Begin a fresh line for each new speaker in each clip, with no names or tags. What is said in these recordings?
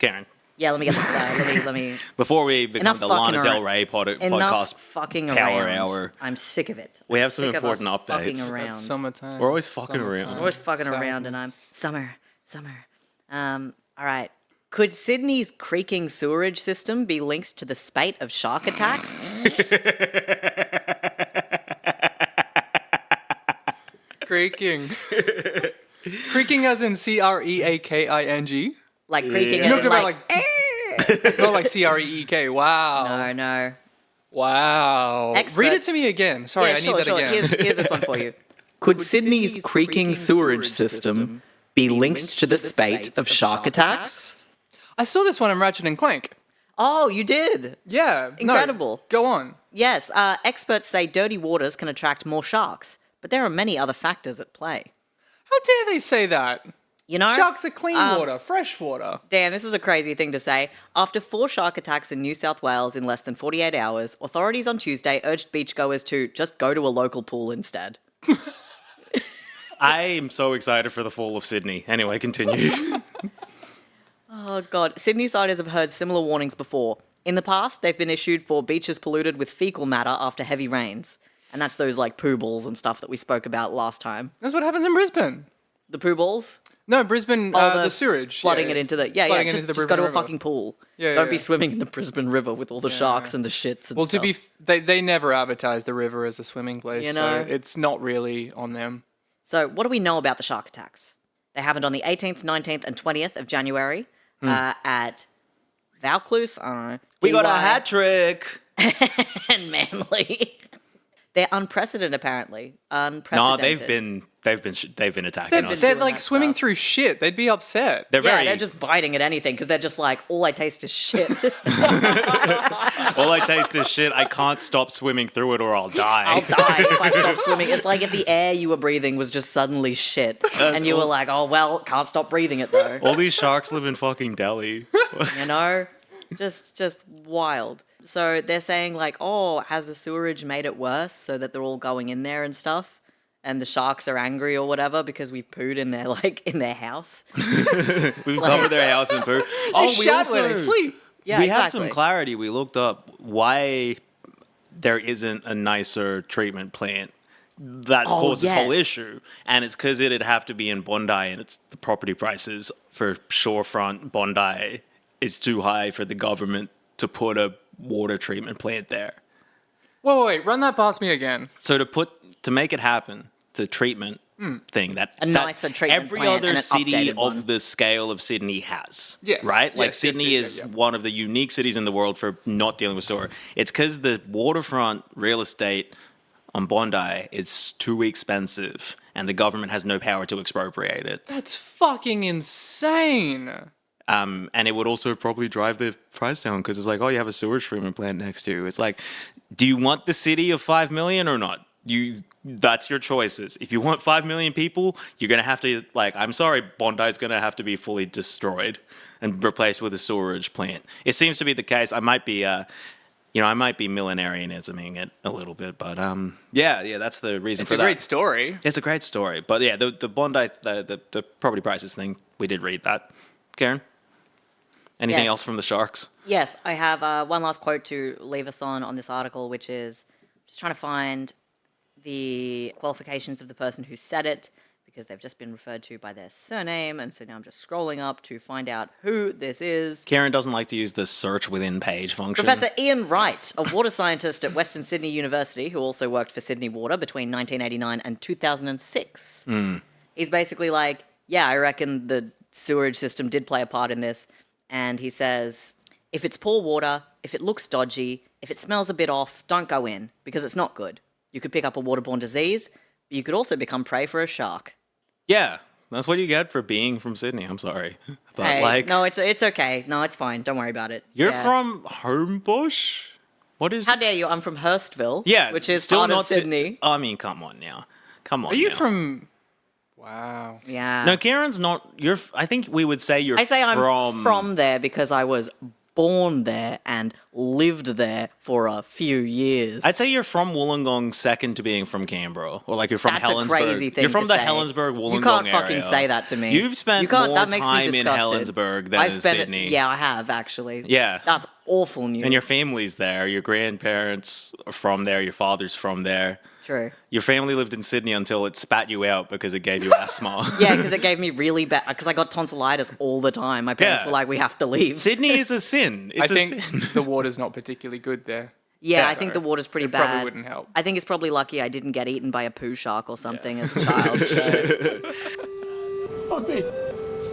Karen.
Yeah, let me get this. Let me.
Before we become
Enough
the
fucking
Lana Del
around.
Rey
Enough
podcast
fucking
power
around.
hour.
I'm sick of it.
We
I'm
have some
sick of us
important
fucking
updates.
around.
That's summertime.
We're always fucking around.
I'm always fucking around, and I'm summer. All right. Could Sydney's creaking sewerage system be linked to the spate of shark attacks?
Creaking. Creaking as in Creaking?
Like creaking,
You
as
looked
in
about
like
not like Creek. Wow.
no.
Wow.
Experts-
Read it to me again. Sorry,
Yeah,
I need that again.
Here's this one for you.
Could Sydney's creaking sewerage system be linked to the spate of shark attacks?
I saw this one in Ratchet and Clank.
Oh, you did.
Yeah.
Incredible.
No, go on.
Yes, experts say dirty waters can attract more sharks, but there are many other factors at play.
How dare they say that?
You know,
Sharks are clean water, fresh water.
Dan, this is a crazy thing to say. After 4 shark attacks in New South Wales in less than 48 hours, authorities on Tuesday urged beachgoers to just go to a local pool instead.
I am so excited for the fall of Sydney. Anyway, continue.
Oh, God. Sydney siders have heard similar warnings before. In the past, they've been issued for beaches polluted with fecal matter after heavy rains. And that's those, like, poo balls and stuff that we spoke about last time.
That's what happens in Brisbane.
The poo balls?
No, Brisbane, the sewage.
Flooding it into the... Yeah,
Flooding it
just,
into the
just go to a
Brisbane River.
fucking pool.
Yeah,
Don't
yeah,
be
yeah.
swimming in the Brisbane River with all the sharks and the shits and
Well,
stuff.
they never advertise the river as a swimming place,
You know.
so it's not really on them.
So, what do we know about the shark attacks? They happened on the 18th, 19th, and 20th of January at Vaucluse. I don't know.
We got a
DY,
hat trick.
and Manly. They're unprecedented, apparently.
No,
Unprecedented.
they've been attacking us.
They're
doing
like
that
swimming
stuff.
through shit. They'd be upset.
They're
Yeah,
very.
they're just biting at anything because they're just like, all I taste is shit.
All I taste is shit. I can't stop swimming through it or I'll die.
I'll die if I stop swimming. It's like if the air you were breathing was just suddenly shit. And you were like, oh, well, can't stop breathing it though.
All these sharks live in fucking Delhi.
You know? Just wild. So they're saying like, oh, has the sewerage made it worse so that they're all going in there and stuff? And the sharks are angry or whatever because we've pooed in their in their house.
We've covered their house in poo. Oh, we
Shat where they
also
sleep.
Yeah,
we
exactly.
have some clarity. We looked up why there isn't a nicer treatment plant that caused this whole
yes.
issue, and it's because it'd have to be in Bondi, and it's the property prices for shorefront Bondi is too high for the government to put a water treatment plant there.
Wait, run that past me again.
So to make it happen, the treatment thing that
nicer treatment
every
plant
other
and an
city
updated
of
one.
the scale of Sydney has.
Yes,
Right? Like
yes,
Sydney
yes,
is
yeah.
one of the unique cities in the world for not dealing with sewer. It's because the waterfront real estate on Bondi is too expensive and the government has no power to expropriate it.
That's fucking insane.
And it would also probably drive the price down because it's like, oh, you have a sewage treatment plant next to you. It's like, do you want the city of 5 million or not? That's your choices. If you want 5 million people, you're going to have to, like, I'm sorry, Bondi's going to have to be fully destroyed and replaced with a sewerage plant. It seems to be the case. I might be, I might be millenarianisming it a little bit, but yeah, that's the reason
It's
for
a
that.
great story.
It's a great story. But yeah, the Bondi, the property prices thing, we did read that. Karen? Anything
Yes.
else from the sharks?
Yes, I have one last quote to leave us on this article, which is just trying to find the qualifications of the person who said it because they've just been referred to by their surname. And so now I'm just scrolling up to find out who this is.
Karen doesn't like to use the search within page function.
Professor Ian Wright, a water scientist at Western Sydney University, who also worked for Sydney Water between 1989 and 2006. He's basically like, yeah, I reckon the sewerage system did play a part in this. And he says, if it's poor water, if it looks dodgy, if it smells a bit off, don't go in because it's not good. You could pick up a waterborne disease, but you could also become prey for a shark.
Yeah, that's what you get for being from Sydney. I'm sorry. But
Hey, no, it's okay. No, it's fine. Don't worry about it.
You're
Yeah.
from Homebush? What is...
How dare you? I'm from Hurstville,
yeah,
which is
still
part
not
of Sydney.
I mean, come on now. Come on
Are you
now.
from... Wow.
Yeah.
No, Karen's not... I think we would say you're
I say I'm from there because I was born there and lived there for a few years.
I'd say you're from Wollongong second to being from Canberra, or like you're from
That's
Helensburgh.
a crazy thing
You're from
to
the
say.
Helensburgh Wollongong
You can't
area.
fucking say that to me.
You've spent
You can't-
more
that makes me
time in
disgusted.
Helensburgh than in Sydney.
Yeah, I have actually.
Yeah.
That's awful news.
And your family's there. Your grandparents are from there. Your father's from there.
True.
Your family lived in Sydney until it spat you out because it gave you asthma.
Yeah, because it gave me really bad. Because I got tonsillitis all the time. My parents
Yeah.
were like, "We have to leave."
Sydney is a sin. It's
I
a
think
sin.
the water's not particularly good there.
Yeah, I
So
think the water's pretty
it
bad.
probably wouldn't help.
I think it's probably lucky I didn't get eaten by a poo shark or something as a child. So.
I mean,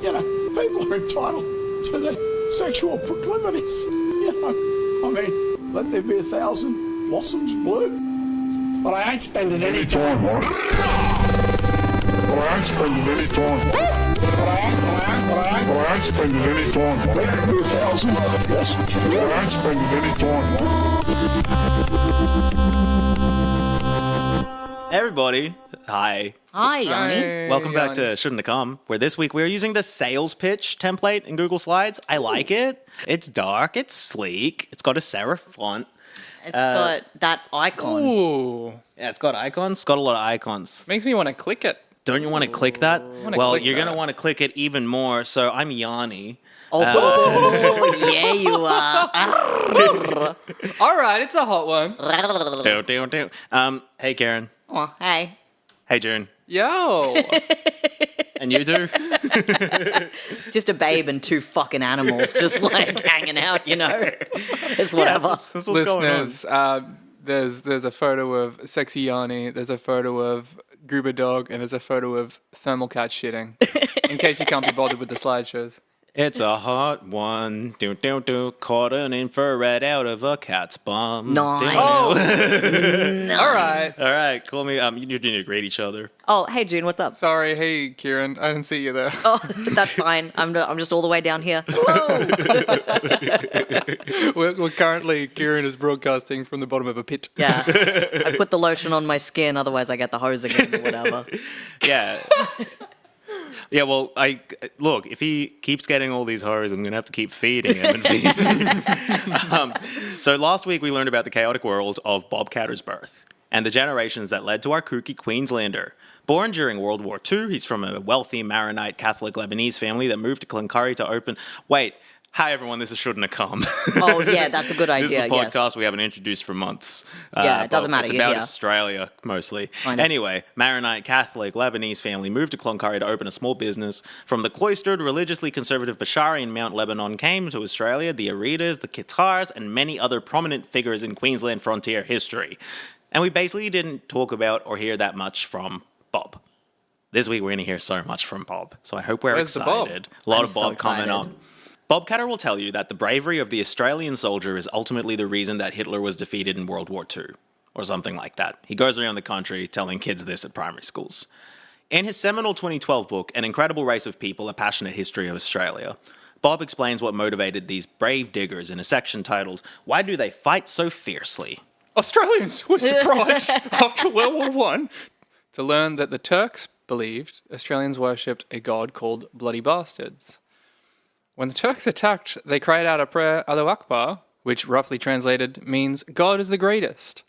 you know, people are entitled to their sexual proclivities. You know, I mean, let there be 1,000 blossoms bloom. But I ain't spending any time on it. But I ain't spending any time on it. But I ain't spending any time on it. Let there be 1,000 blossoms bloom. But I ain't spending any time on it.
Everybody, hi.
Hi, Yanni.
Hey,
Welcome back
Yanni.
to Shouldn't Have Come, where this week we're using the sales pitch template in Google Slides. I like it. It's dark, it's sleek, it's got a serif font.
It's got that icon.
Ooh.
Yeah, it's got icons. It's got a lot of icons.
Makes me want to click it.
Don't you want to click that?
wanna
Well,
click
you're going to
that.
want to click it even more. So I'm Yanni.
Oh, yeah, you are.
All right, it's a hot one.
Hey, Karen.
Oh, hey.
Hey, June.
Yo.
And you two?
Just a babe and two fucking animals just like hanging out, you know? It's whatever.
That's what's going on.
Listeners, there's a photo of sexy Yanni, there's a photo of Goober Dog, and there's a photo of Thermal Cat shitting. In case you can't be bothered with the slideshows.
It's a hot one. Caught an infrared out of a cat's bum.
Nice.
All right.
All right, call me. You need to greet each other.
Oh, hey, June, what's up?
Sorry, hey Kieran, I didn't see you there.
Oh, that's fine. I'm just all the way down here. Hello.
We're currently, Kieran is broadcasting from the bottom of a pit.
Yeah. I put the lotion on my skin, otherwise I get the hose again or whatever.
Yeah. Yeah, well, look, if he keeps getting all these horrors, I'm going to have to keep feeding him and feeding him. So last week we learned about the chaotic world of Bob Catter's birth and the generations that led to our kooky Queenslander. Born during World War II, he's from a wealthy Maronite Catholic Lebanese family that moved to Cloncurry to open... Wait, hi everyone, this is Shouldn't Have Come.
Oh, yeah, that's a good
This is
idea,
the
yes.
podcast we haven't introduced for months.
Yeah, it
but
doesn't matter,
It's
you're
about
here.
Australia, mostly.
I know.
Anyway, Maronite Catholic Lebanese family moved to Cloncurry to open a small business. From the cloistered, religiously conservative Bashari in Mount Lebanon came to Australia the Aridas, the Qatars, and many other prominent figures in Queensland frontier history. And we basically didn't talk about or hear that much from Bob. This week we're going to hear so much from Bob. So I hope we're
Where's the Bob?
excited. A lot
I'm
of
so
Bob coming
excited.
up. Bob Catter will tell you that the bravery of the Australian soldier is ultimately the reason that Hitler was defeated in World War II, or something like that. He goes around the country telling kids this at primary schools. In his seminal 2012 book, An Incredible Race of People, A Passionate History of Australia, Bob explains what motivated these brave diggers in a section titled, Why Do They Fight So Fiercely?
Australians were surprised after World War One to learn that the Turks believed Australians worshipped a god called Bloody Bastards. When the Turks attacked, they cried out a prayer, Allahu Akbar, which roughly translated means God is the greatest.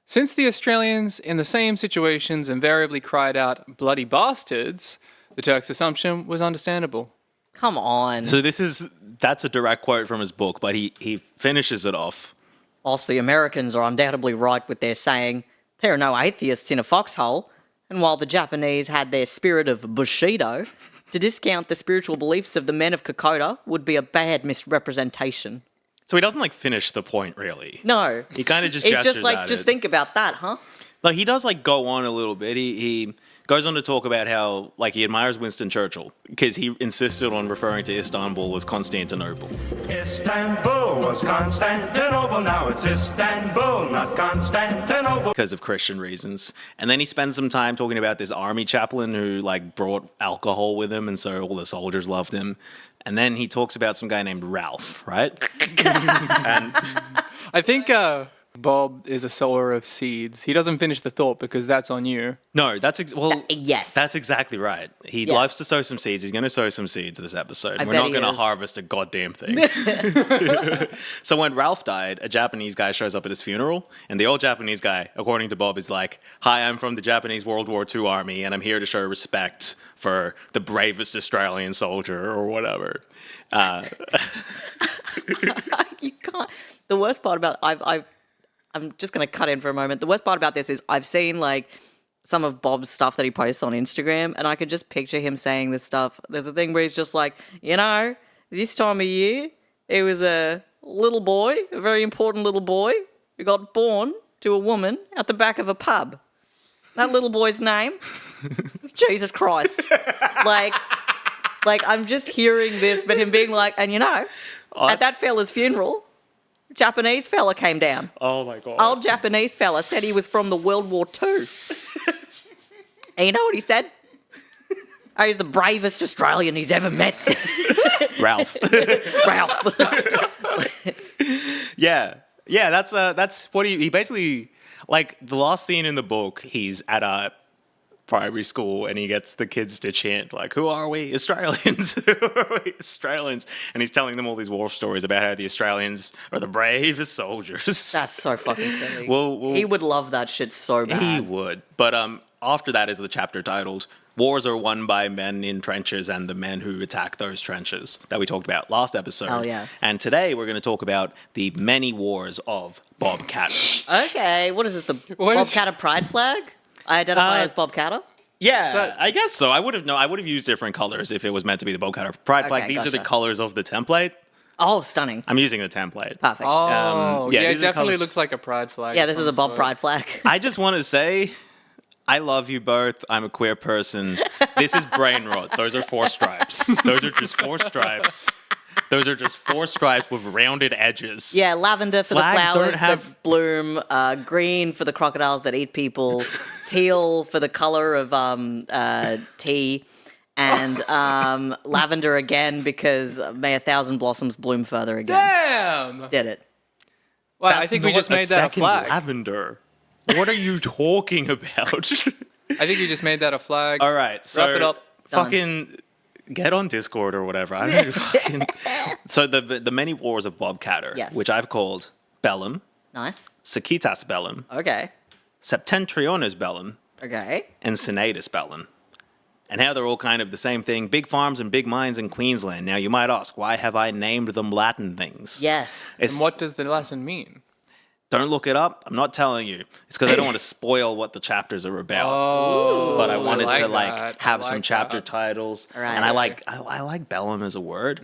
Since the Australians in the same situations invariably cried out bloody bastards, the Turks' assumption was understandable.
Come on.
So that's a direct quote from his book, but he finishes it off.
Whilst the Americans are undoubtedly right with their saying, there are no atheists in a foxhole, and while the Japanese had their spirit of Bushido, to discount the spiritual beliefs of the men of Kokoda would be a bad misrepresentation.
So he doesn't finish the point, really.
No.
He kind of just
He's
gestures
just like,
at
just
it.
think about that, huh?
Like, he does, go on a little bit. He goes on to talk about how, he admires Winston Churchill because he insisted on referring to Istanbul as Constantinople.
Istanbul was Constantinople, now it's Istanbul, not Constantinople.
Because of Christian reasons. And then he spends some time talking about this army chaplain who, brought alcohol with him, and so all the soldiers loved him. And then he talks about some guy named Ralph, right? And
I think Bob is a sower of seeds. He doesn't finish the thought because that's on you.
No, that's
yes.
That's exactly right. He
Yeah.
loves to sow some seeds. He's going to sow some seeds this episode.
I
We're
bet
not
he
going to
is.
harvest a goddamn thing. So when Ralph died, a Japanese guy shows up at his funeral, and the old Japanese guy, according to Bob, is like, "Hi, I'm from the Japanese World War II Army, and I'm here to show respect for the bravest Australian soldier," or whatever.
You can't. The worst part about I'm just going to cut in for a moment. The worst part about this is I've seen like some of Bob's stuff that he posts on Instagram, and I could just picture him saying this stuff. There's a thing where he's just like, this time of year, there was a little boy, a very important little boy, who got born to a woman at the back of a pub. That little boy's name is Jesus Christ. like I'm just hearing this, but him being like, and at that fella's funeral, Japanese fella came down.
Oh my god.
Old Japanese fella said he was from the World War II. And you know what he said? Oh, he's the bravest Australian he's ever met.
Ralph.
Ralph.
Yeah, that's what he basically, like, the last scene in the book, he's at a primary school and he gets the kids to chant like, "Who are we? Australians." Who are we? Australians. And he's telling them all these war stories about how the Australians are the bravest soldiers.
That's so fucking silly.
Well,
he would love that shit so bad.
he would. But after that is the chapter titled "Wars are won by men in trenches and the men who attack those trenches" that we talked about last episode.
Oh, yes.
And today we're going to talk about the many wars of Bob Catter.
Okay, what is this, the
What
Bob
is-
Catter pride flag? I identify as Bob Catter?
Yeah, I guess so. I would have used different colors if it was meant to be the Bob Catter pride flag.
Okay,
These are the
gotcha.
colors of the template.
Oh, stunning.
I'm using the template.
Perfect.
Oh,
yeah,
yeah, it
these are
definitely
colours.
looks like a pride flag.
Yeah,
of
this is
some
a Bob
sort.
pride flag.
I just want to say, I love you both. I'm a queer person. This is brain rot. Those are 4 stripes. Those are just 4 stripes. Those are just 4 stripes with rounded edges.
Yeah, lavender for
Flags
the
don't
flowers
have-
that bloom, green for the crocodiles that eat people, teal for the color of tea, and lavender again because may 1,000 blossoms bloom further again.
Damn!
Did it.
Wow, I think we
Not
just made that a
second
flag.
Lavender. What are you talking about?
I think we just made that a flag.
All right, so
Wrap it up.
fucking get on Discord or whatever. I don't know. Fucking... So the many wars of Bob Catter,
Yes.
which I've called Bellum,
Nice.
Sacitas Bellum,
Okay.
Septentrionis Bellum,
Okay.
and Senatus Bellum. And how they're all kind of the same thing. Big farms and big mines in Queensland. Now you might ask, why have I named them Latin things?
Yes.
It's,
And what does the lesson mean?
Don't look it up. I'm not telling you. It's because I don't want to spoil what the chapters are about.
Oh,
But I wanted
like
to
that.
have
I
some
like
chapter
that.
titles,
Right.
and I like Bellum as a word.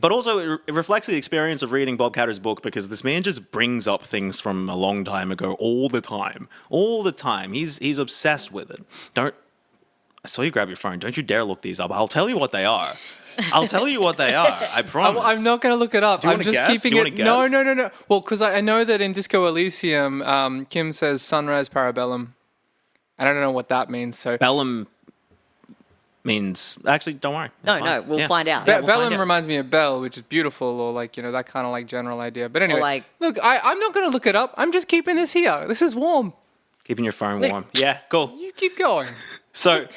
But also it reflects the experience of reading Bob Catter's book because this man just brings up things from a long time ago all the time. He's obsessed with it. I saw you grab your phone. Don't you dare look these up. I'll tell you what they are. I promise.
I'm not going to look it up.
you
I'm
wanna
just
guess?
keeping
Do you
it.
wanna
No,
guess?
no. Well, because I know that in Disco Elysium, Kim says sunrise parabellum. And I don't know what that means. So
Bellum means actually. Don't worry. It's
No,
fine.
we'll
Yeah.
find out.
Yeah, we'll
Bellum
find out.
reminds me of bell, which is beautiful, or like that kind of like general idea. But anyway,
like-
look, I'm not going to look it up. I'm just keeping this here. This is warm.
Keeping your phone warm. Yeah, cool.
You keep going.
So,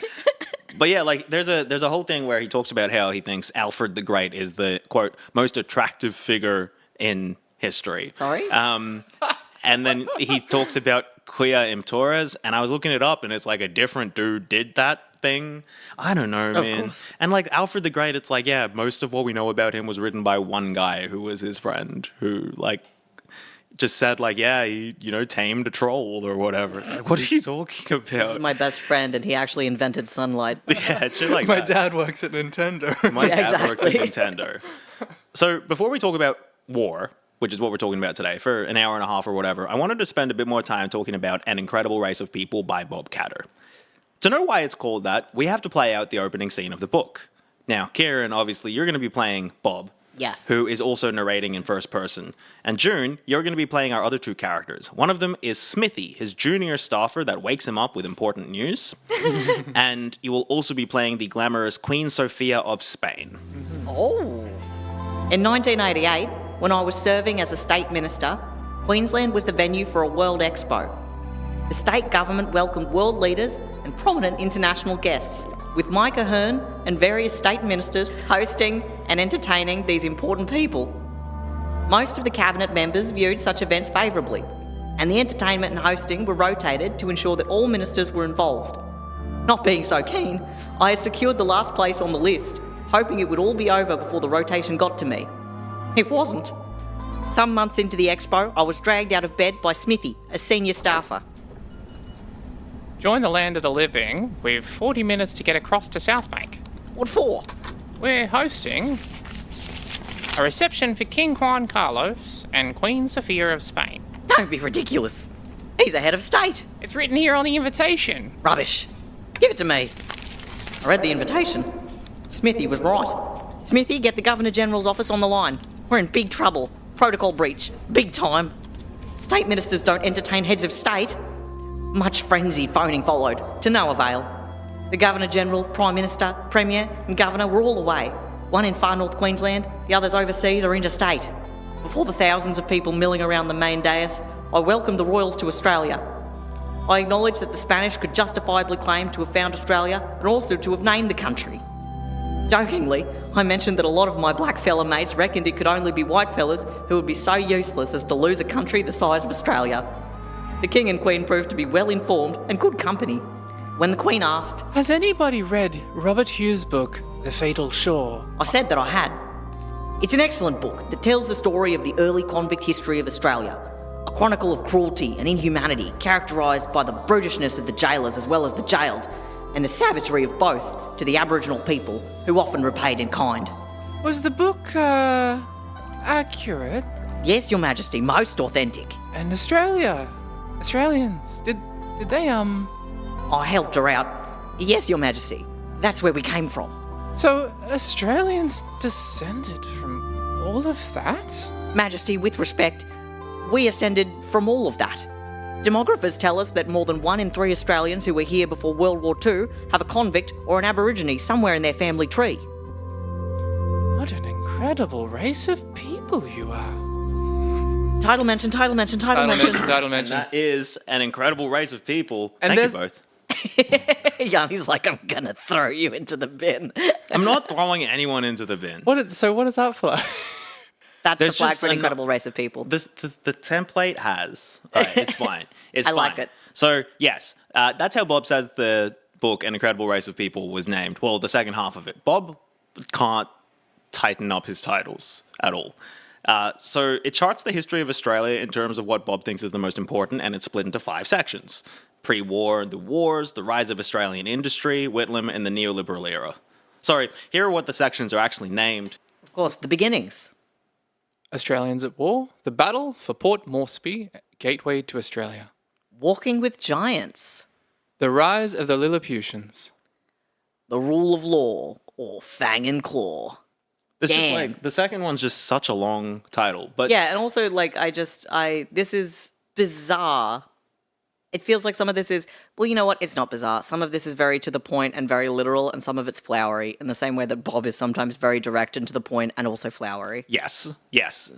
but yeah, like there's a whole thing where he talks about how he thinks Alfred the Great is the quote most attractive figure in history.
Sorry?
And then he talks about Quia Imptores, and I was looking it up, and it's like a different dude did that thing. I don't know,
Of
man.
course.
And like Alfred the Great, it's like, yeah, most of what we know about him was written by one guy who was his friend, who like just said like, yeah, he tamed a troll or whatever. It's like, what are you talking
This is
about?
my best friend, and he actually invented sunlight.
Yeah, it's shit like
My
that.
dad works at Nintendo.
My
Yeah,
dad worked at
exactly.
Nintendo. So before we talk about war, which is what we're talking about today, for an hour and a half or whatever, I wanted to spend a bit more time talking about An Incredible Race of People by Bob Catter. To know why it's called that, we have to play out the opening scene of the book. Now, Kieran, obviously, you're going to be playing Bob,
Yes.
who is also narrating in first person. And June, you're going to be playing our other 2 characters. One of them is Smithy, his junior staffer that wakes him up with important news. And you will also be playing the glamorous Queen Sophia of Spain.
Oh. In 1988, when I was serving as a state minister, Queensland was the venue for a World Expo. The state government welcomed world leaders and prominent international guests, with Mike Ahern and various state ministers hosting and entertaining these important people. Most of the cabinet members viewed such events favourably, and the entertainment and hosting were rotated to ensure that all ministers were involved. Not being so keen, I had secured the last place on the list, hoping it would all be over before the rotation got to me. It wasn't. Some months into the expo, I was dragged out of bed by Smithy, a senior staffer.
Join the land of the living. We've 40 minutes to get across to South Bank.
What for?
We're hosting a reception for King Juan Carlos and Queen Sofia of Spain.
Don't be ridiculous. He's a head of state.
It's written here on the invitation.
Rubbish. Give it to me. I read the invitation. Smithy was right. Smithy, get the Governor-General's office on the line. We're in big trouble. Protocol breach. Big time. State ministers don't entertain heads of state. Much frenzied phoning followed, to no avail. The Governor-General, Prime Minister, Premier and Governor were all away. One in far north Queensland, the others overseas or interstate. Before the thousands of people milling around the main dais, I welcomed the royals to Australia. I acknowledged that the Spanish could justifiably claim to have found Australia and also to have named the country. Jokingly, I mentioned that a lot of my black fella mates reckoned it could only be white fellas who would be so useless as to lose a country the size of Australia. The King and Queen proved to be well informed and good company. When the Queen asked,
Has anybody read Robert Hughes' book, The Fatal Shore?
I said that I had. It's an excellent book that tells the story of the early convict history of Australia, a chronicle of cruelty and inhumanity characterised by the brutishness of the jailers as well as the jailed, and the savagery of both to the Aboriginal people, who often repaid in kind.
Was the book, accurate?
Yes, Your Majesty, most authentic.
And Australians, did they,
I helped her out. Yes, Your Majesty, that's where we came from.
So Australians descended from all of that?
Majesty, with respect, we ascended from all of that. Demographers tell us that more than 1 in 3 Australians who were here before World War II have a convict or an Aborigine somewhere in their family tree.
What an incredible race of people you are.
Title mention.
Title mention.
That is an incredible race of people.
And
Thank you both.
Yanni's like, I'm gonna throw you into the bin.
I'm not throwing anyone into the bin.
What is that for?
That's
There's
the flag
just
for an
an-
incredible race of people.
The template has. All right, it's fine. It's
I
fine.
like it.
So, yes, that's how Bob says the book, An Incredible Race of People, was named. Well, the second half of it. Bob can't tighten up his titles at all. So it charts the history of Australia in terms of what Bob thinks is the most important, and it's split into 5 sections. Pre-war, the wars, the rise of Australian industry, Whitlam, and the neoliberal era. Sorry, here are what the sections are actually named.
Of course, the beginnings.
Australians at war, the battle for Port Moresby, gateway to Australia.
Walking with giants.
The rise of the Lilliputians.
The rule of law, or fang and claw.
It's just
Damn.
like, the second one's just such a long title. But
Yeah, and also, like, this is bizarre. It feels like some of this is, well, you know what? It's not bizarre. Some of this is very to the point and very literal, and some of it's flowery, in the same way that Bob is sometimes very direct and to the point and also flowery.
Yes.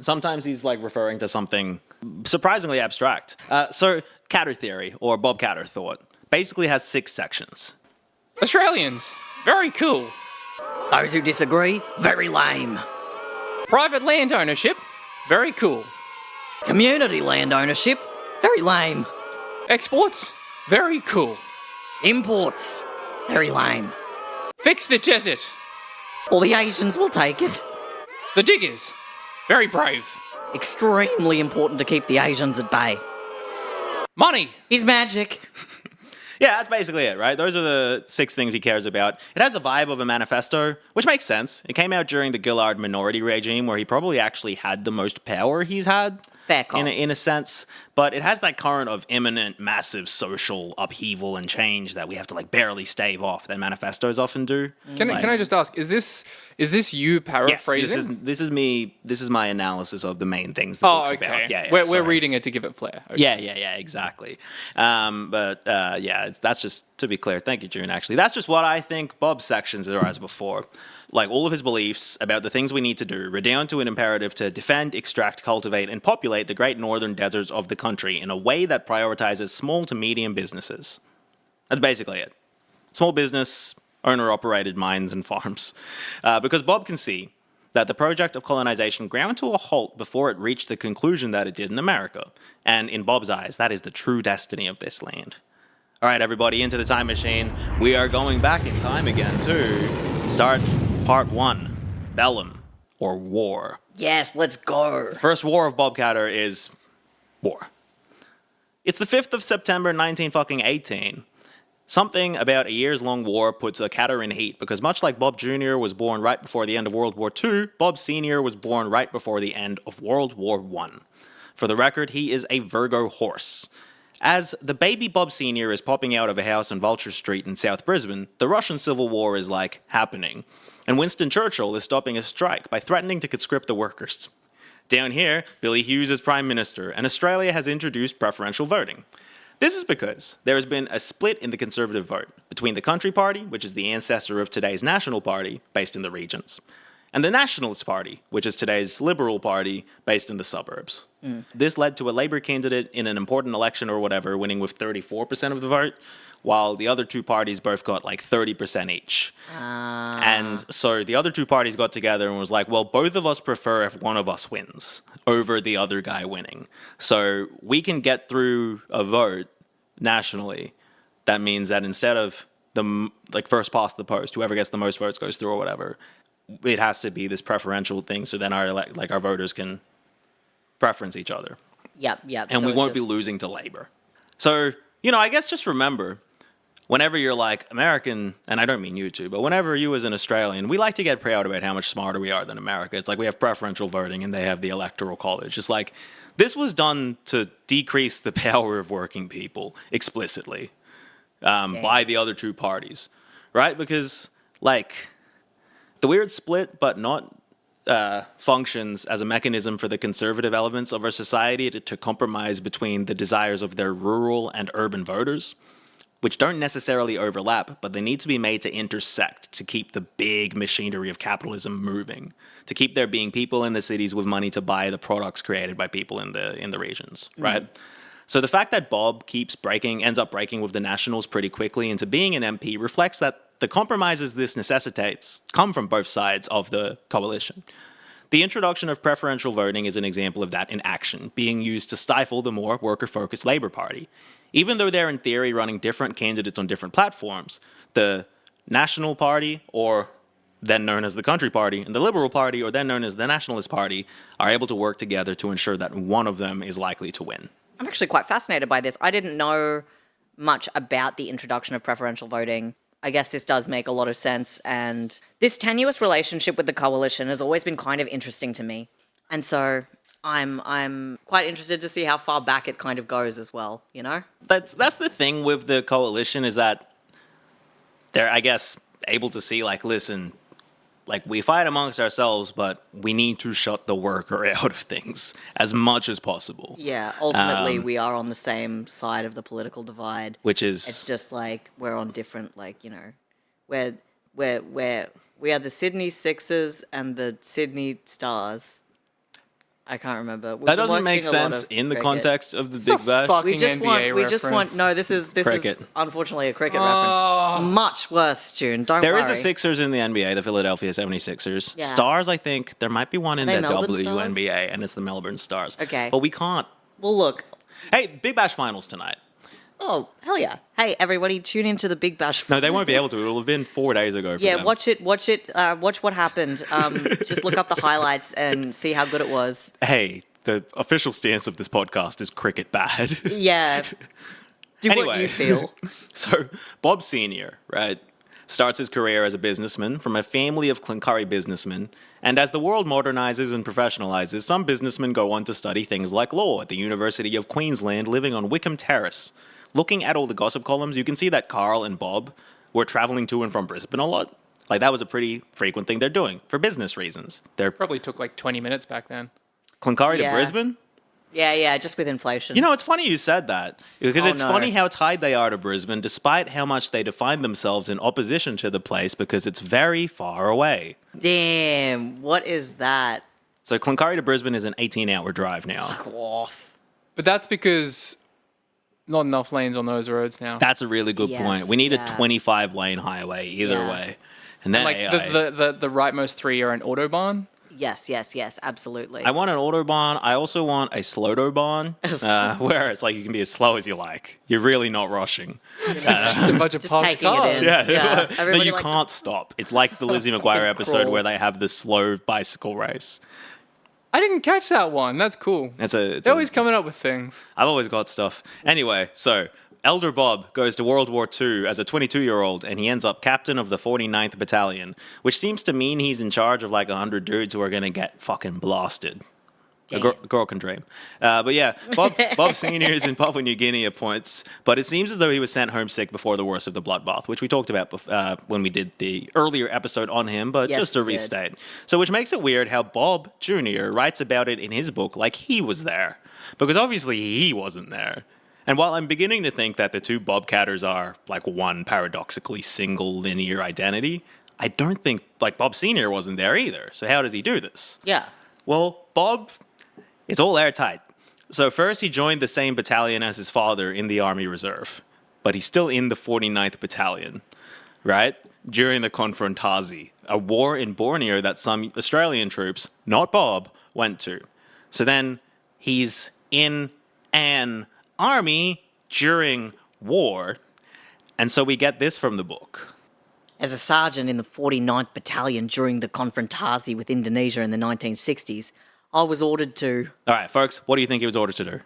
Sometimes he's like referring to something surprisingly abstract. So Catter theory, or Bob Catter thought, basically has 6 sections.
Australians, very cool.
Those who disagree, very lame.
Private land ownership, very cool.
Community land ownership, very lame.
Exports, very cool.
Imports, very lame.
Fix the desert.
All the Asians will take it.
The diggers, very brave.
Extremely important to keep the Asians at bay.
Money,
He's magic.
Yeah, that's basically it, right? Those are the 6 things he cares about. It has the vibe of a manifesto, which makes sense. It came out during the Gillard minority regime, where he probably actually had the most power he's had.
Fair call.
In a sense. But it has that current of imminent, massive social upheaval and change that we have to like barely stave off that manifestos often do.
Can I just ask, is this you
Yes,
paraphrasing?
this is me. This is my analysis of the main things the book's about. Yeah,
we're
sorry.
reading it to give it flair. Okay.
Yeah, exactly. Yeah, that's just, to be clear, thank you, June, actually. That's just what I think Bob's sections are as before. Like, all of his beliefs about the things we need to do redound to an imperative to defend, extract, cultivate, and populate the great northern deserts of the country in a way that prioritizes small to medium businesses. That's basically it. Small business, owner-operated mines and farms. Because Bob can see that the project of colonization ground to a halt before it reached the conclusion that it did in America. And in Bob's eyes, that is the true destiny of this land. All right, everybody, into the time machine. We are going back in time again to start part 1, Bellum, or War.
Yes, let's go.
The first war of Bob Catter is war. It's the 5th of September, 1918. Something about a years-long war puts a Catter in heat, because much like Bob Jr. was born right before the end of World War II, Bob Sr. was born right before the end of World War I. For the record, he is a Virgo horse. As the baby Bob Sr. is popping out of a house on Vulture Street in South Brisbane, the Russian Civil War is, happening. And Winston Churchill is stopping a strike by threatening to conscript the workers. Down here, Billy Hughes is Prime Minister, and Australia has introduced preferential voting. This is because there has been a split in the Conservative vote between the Country Party, which is the ancestor of today's National Party, based in the regions, and the Nationalist Party, which is today's Liberal Party, based in the suburbs. This led to a Labour candidate in an important election or whatever winning with 34% of the vote, while the other two parties both got 30% each. And so the other two parties got together and was like, well, both of us prefer if one of us wins over the other guy winning. So we can get through a vote nationally. That means that instead of the first past the post, whoever gets the most votes goes through or whatever, it has to be this preferential thing, so then our voters can preference each other.
Yep.
And
So
we
it's
won't be
just-
losing to Labour. So, I guess just remember, whenever you're American, and I don't mean you two, but whenever you as an Australian, we like to get proud about how much smarter we are than America. It's we have preferential voting and they have the Electoral College. It's this was done to decrease the power of working people explicitly by the other two parties, right? Because, the weird split but not functions as a mechanism for the conservative elements of our society to compromise between the desires of their rural and urban voters, which don't necessarily overlap, but they need to be made to intersect to keep the big machinery of capitalism moving, to keep there being people in the cities with money to buy the products created by people in the regions, right? So the fact that Bob ends up breaking with the Nationals pretty quickly into being an MP reflects that the compromises this necessitates come from both sides of the coalition. The introduction of preferential voting is an example of that in action, being used to stifle the more worker-focused Labour Party. Even though they're in theory running different candidates on different platforms, the National Party, or then known as the Country Party, and the Liberal Party, or then known as the Nationalist Party, are able to work together to ensure that one of them is likely to win.
I'm actually quite fascinated by this. I didn't know much about the introduction of preferential voting. I guess this does make a lot of sense, and this tenuous relationship with the coalition has always been kind of interesting to me. And so I'm quite interested to see how far back it kind of goes as well,
That's the thing with the coalition, is that they're, I guess, able to see, listen, we fight amongst ourselves, but we need to shut the worker out of things as much as possible.
Yeah, ultimately we are on the same side of the political divide.
Which is...
It's just we're on different, we are the Sydney Sixers and the Sydney Stars. I can't remember.
That doesn't make sense in the context of the Big Bash.
We just
NBA
want. No, this is
Cricket.
unfortunately a cricket reference. Much worse, June. Don't
There
worry.
is a Sixers in the NBA, the Philadelphia 76ers.
Yeah.
Stars, I think, there might be one in
Are
the
they Melbourne
WNBA, and it's the Melbourne Stars.
Okay.
But we can't.
Well, look.
Hey, Big Bash finals tonight.
Oh, hell yeah. Hey, everybody, tune into the Big Bash.
No, they won't be able to. It'll have been 4 days ago for
Yeah,
them.
watch it. Watch what happened. Just look up the highlights and see how good it was.
Hey, the official stance of this podcast is cricket bad.
Yeah. Do what
Anyway.
you feel.
So, Bob Sr., right, starts his career as a businessman from a family of Cloncurry businessmen, and as the world modernizes and professionalizes, some businessmen go on to study things like law at the University of Queensland, living on Wickham Terrace. Looking at all the gossip columns, you can see that Carl and Bob were traveling to and from Brisbane a lot. That was a pretty frequent thing they're doing, for business reasons. They're
Probably took 20 minutes back then.
Cloncurry
Yeah.
to Brisbane?
Yeah, just with inflation.
You know, it's funny you said that because
Oh,
it's
no.
funny how tied they are to Brisbane, despite how much they define themselves in opposition to the place because it's very far away.
Damn, what is that?
So Cloncurry to Brisbane is an 18-hour drive now.
Off.
But that's because not enough lanes on those roads now.
That's a really good
Yes,
point. We need
yeah.
a 25-lane highway either
Yeah.
way. And then
Like
AI.
the rightmost three are an autobahn.
Yes, absolutely.
I want an autobahn. I also want a slowdobahn, where it's like you can be as slow as you like. You're really not rushing.
It's just a bunch of
Just
parked
taking
cars.
it in.
No,
Everybody
you
like-
can't stop. It's like the Lizzie McGuire episode
crawl.
where they have the slow bicycle race.
I didn't catch that one. That's cool. They're always coming up with things.
I've always got stuff. Anyway, so Elder Bob goes to World War II as a 22-year-old, and he ends up captain of the 49th Battalion, which seems to mean he's in charge of like 100 dudes who are going to get fucking blasted. A girl can dream. But yeah, Bob Sr. is in Papua New Guinea at points, but it seems as though he was sent homesick before the worst of the bloodbath, which we talked about when we did the earlier episode on him, but
Yes,
just to
we did.
restate. So which makes it weird how Bob Jr. writes about it in his book like he was there, because obviously he wasn't there. And while I'm beginning to think that the two Bobcatters are like one paradoxically single linear identity, I don't think like Bob Sr. wasn't there either. So how does he do this?
Yeah.
Well, Bob, it's all airtight. So first he joined the same battalion as his father in the Army Reserve, but he's still in the 49th Battalion, right? During the Confrontazi, a war in Borneo that some Australian troops, not Bob, went to. So then he's in an army during war, and so we get this from the book.
As a sergeant in the 49th Battalion during the Confrontazi with Indonesia in the 1960s, I was ordered to...
All right, folks, what do you think he was ordered to do?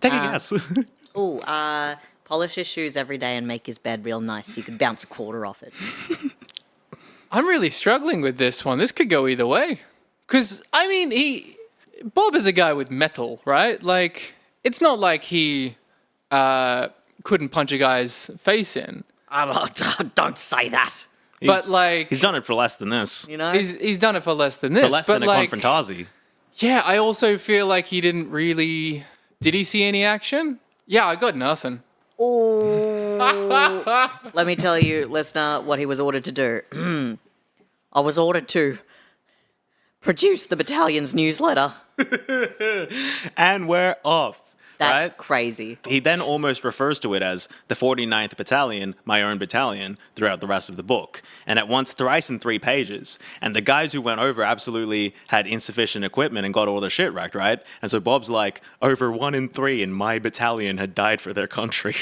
Take a guess.
polish his shoes every day and make his bed real nice so you could bounce a quarter off it.
I'm really struggling with this one. This could go either way. Because, I mean, Bob is a guy with metal, right? Like, it's not like he couldn't punch a guy's face in.
Don't say that.
But, like...
He's done it for less than this.
You know?
He's done it for less than this.
For less
but
than a
like,
Confrontazi.
yeah, I also feel like he didn't really... Did he see any action? Yeah, I got nothing.
Let me tell you, listener, what he was ordered to do. I was ordered to produce the battalion's newsletter.
And we're off.
That's
right?
crazy.
He then almost refers to it as the 49th Battalion, my own battalion, throughout the rest of the book. And at once thrice in 3 pages. And the guys who went over absolutely had insufficient equipment and got all their shit wrecked, right? And so Bob's like, over 1 in 3 in my battalion had died for their country.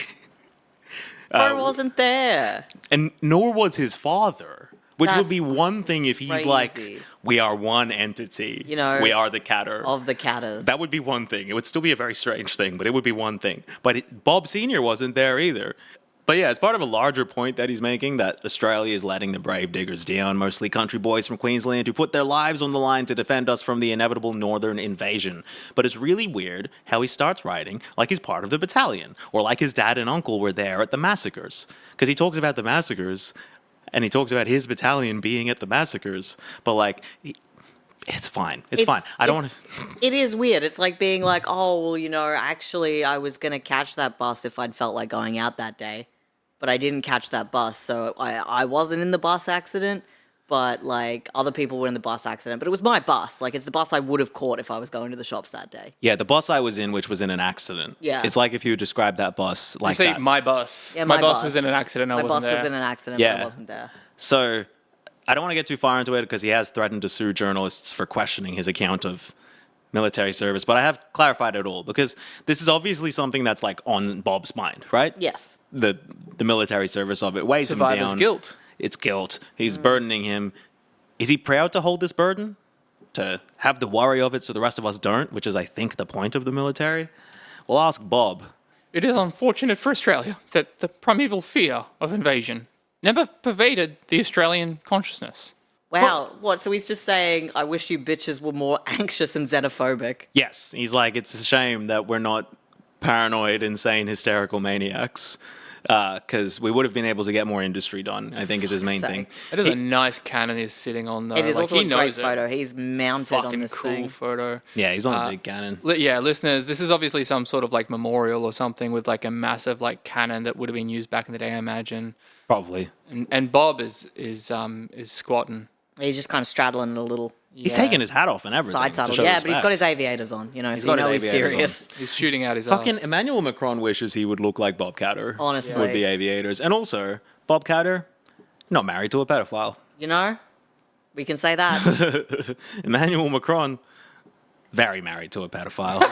I wasn't there.
And nor was his father. Which would
That's
be one thing if he's like,
crazy.
we are one entity.
You know,
we are the catter.
Of the catter.
That would be one thing. It would still be a very strange thing, but it would be one thing. But Bob Sr. wasn't there either. But yeah, it's part of a larger point that he's making that Australia is letting the brave diggers down, mostly country boys from Queensland who put their lives on the line to defend us from the inevitable northern invasion. But it's really weird how he starts writing like he's part of the battalion, or like his dad and uncle were there at the massacres. Because he talks about the massacres, and he talks about his battalion being at the massacres, but like, it's fine. It's fine. I don't want to.
It is weird. It's like being like, oh, well, you know, actually, I was going to catch that bus if I'd felt like going out that day. But I didn't catch that bus, so I wasn't in the bus accident. But, like, other people were in the bus accident. But it was my bus. Like, it's the bus I would have caught if I was going to the shops that day.
Yeah, the bus I was in, which was in an accident.
Yeah.
It's like if you described that bus
You
like
say
that.
my bus.
Yeah,
my bus was in an accident. I
My
wasn't
bus
there.
was in an accident,
Yeah.
but I wasn't there.
So I don't want to get too far into it because he has threatened to sue journalists for questioning his account of military service. But I have clarified it all because this is obviously something that's like on Bob's mind, right?
Yes.
The military service of it weighs him
Survivor's
down.
guilt.
It's guilt. He's burdening him. Is he proud to hold this burden? To have the worry of it so the rest of us don't, which is, I think, the point of the military? We'll ask Bob.
It is unfortunate for Australia that the primeval fear of invasion never pervaded the Australian consciousness.
Wow. What? So he's just saying, I wish you bitches were more anxious and xenophobic.
Yes, he's like, it's a shame that we're not paranoid, insane, hysterical maniacs. because we would have been able to get more industry done, I think is his main thing.
It is a nice cannon he's sitting on, though.
It is
Like,
also
he
a great
knows it.
photo. He's mounted on
Fucking
this
cool
thing.
photo.
Yeah, he's on a big cannon.
Yeah, listeners, this is obviously some sort of like memorial or something with like a massive like cannon that would have been used back in the day, I imagine.
Probably.
And Bob is squatting.
He's just kind of straddling a little
He's
Yeah.
taking his hat off and everything.
side
to
saddle.
show
Yeah, but he's
respect.
got his aviators on, you know, so you
got
know
his
he's
aviators
serious.
He's shooting out his
Fucking
ass.
Emmanuel Macron wishes he would look like Bob Catter.
Honestly.
With the aviators. And also, Bob Catter, not married to a pedophile.
You know? We can say that.
Emmanuel Macron, very married to a pedophile.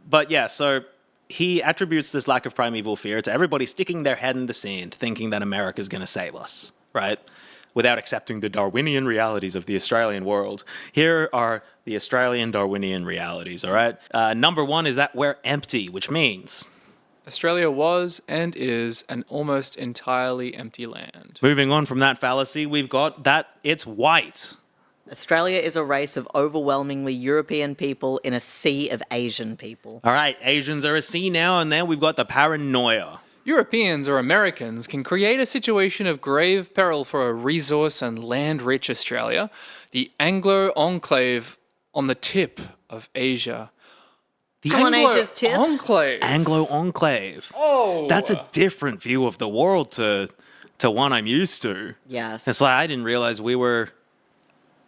But yeah, so he attributes this lack of primeval fear to everybody sticking their head in the sand, thinking that America's going to save us, right? Without accepting the Darwinian realities of the Australian world. Here are the Australian Darwinian realities, all right? Number one is that we're empty, which means...
Australia was and is an almost entirely empty land.
Moving on from that fallacy, we've got that it's white.
Australia is a race of overwhelmingly European people in a sea of Asian people.
All right, Asians are a C now, and then we've got the paranoia.
Europeans or Americans can create a situation of grave peril for a resource and land-rich Australia, the Anglo enclave on the tip of Asia. The
Come on, Asia's tip.
Enclave.
Anglo enclave.
Oh,
That's a different view of the world to one I'm used to.
Yes.
It's like I didn't realize we were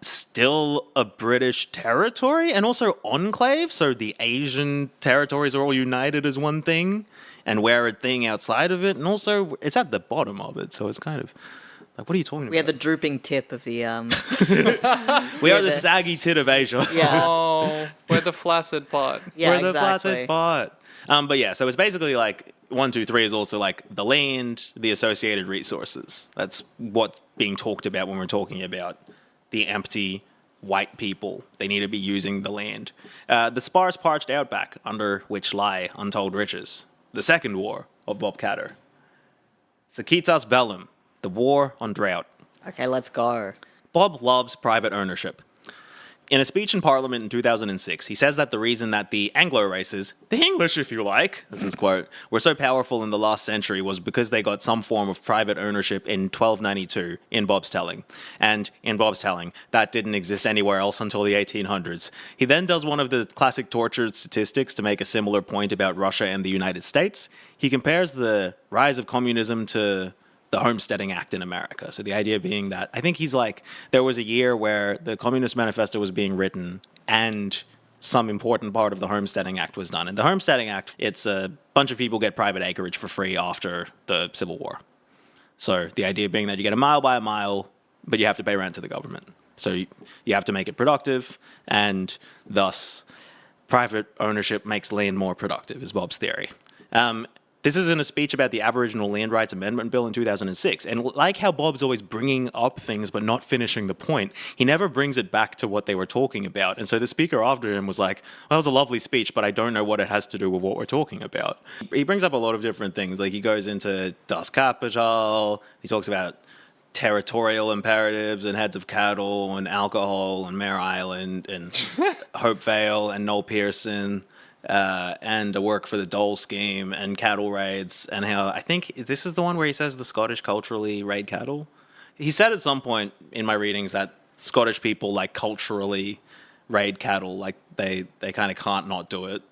still a British territory and also enclave, so the Asian territories are all united as one thing, and we're a thing outside of it, and also it's at the bottom of it, so it's kind of like, what are you talking
We are
about?
the drooping tip of the
We are the
the-
saggy tit of Asia.
yeah.
Oh, we're the flaccid pot.
Yeah,
We're the
exactly.
flaccid pot. But yeah, so it's basically like 1, 2, 3 is also like the land, the associated resources. That's what's being talked about when we're talking about the empty white people. They need to be using the land. The sparse parched outback under which lie untold riches. The second war of Bob Catter. Sakitas Bellum, the war on drought.
Okay, let's go.
Bob loves private ownership. In a speech in Parliament in 2006, he says that the reason that the Anglo races, the English if you like, this is quote, were so powerful in the last century was because they got some form of private ownership in 1292, in Bob's telling. And in Bob's telling, that didn't exist anywhere else until the 1800s. He then does one of the classic tortured statistics to make a similar point about Russia and the United States. He compares the rise of communism to the Homesteading Act in America. So the idea being that I think he's like, there was a year where the Communist Manifesto was being written and some important part of the Homesteading Act was done. And the Homesteading Act, it's a bunch of people get private acreage for free after the Civil War. So the idea being that you get a mile by a mile, but you have to pay rent to the government. So you have to make it productive, and thus private ownership makes land more productive, is Bob's theory. This is in a speech about the Aboriginal Land Rights Amendment Bill in 2006. And like how Bob's always bringing up things but not finishing the point, he never brings it back to what they were talking about. And so the speaker after him was like, well, that was a lovely speech, but I don't know what it has to do with what we're talking about. He brings up a lot of different things. Like he goes into Das Kapital, he talks about territorial imperatives and heads of cattle and alcohol and Mare Island and Hopevale and Noel Pearson. And a work for the Dole scheme and cattle raids, and how I think this is the one where he says the Scottish culturally raid cattle. He said at some point in my readings that Scottish people like culturally raid cattle, like they kind of can't not do it.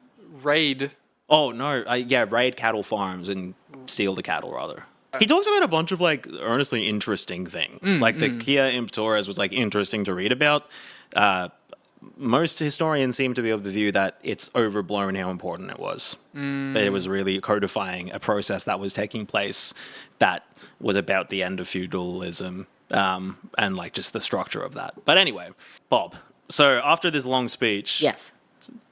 Raid.
Oh no, raid cattle farms and steal the cattle rather. He talks about a bunch of like earnestly interesting things, like the Kia Imp Torres was like interesting to read about. Most historians seem to be of the view that it's overblown how important it was. That it was really codifying a process that was taking place that was about the end of feudalism and like just the structure of that. But anyway, Bob. So after this long speech,
Yes.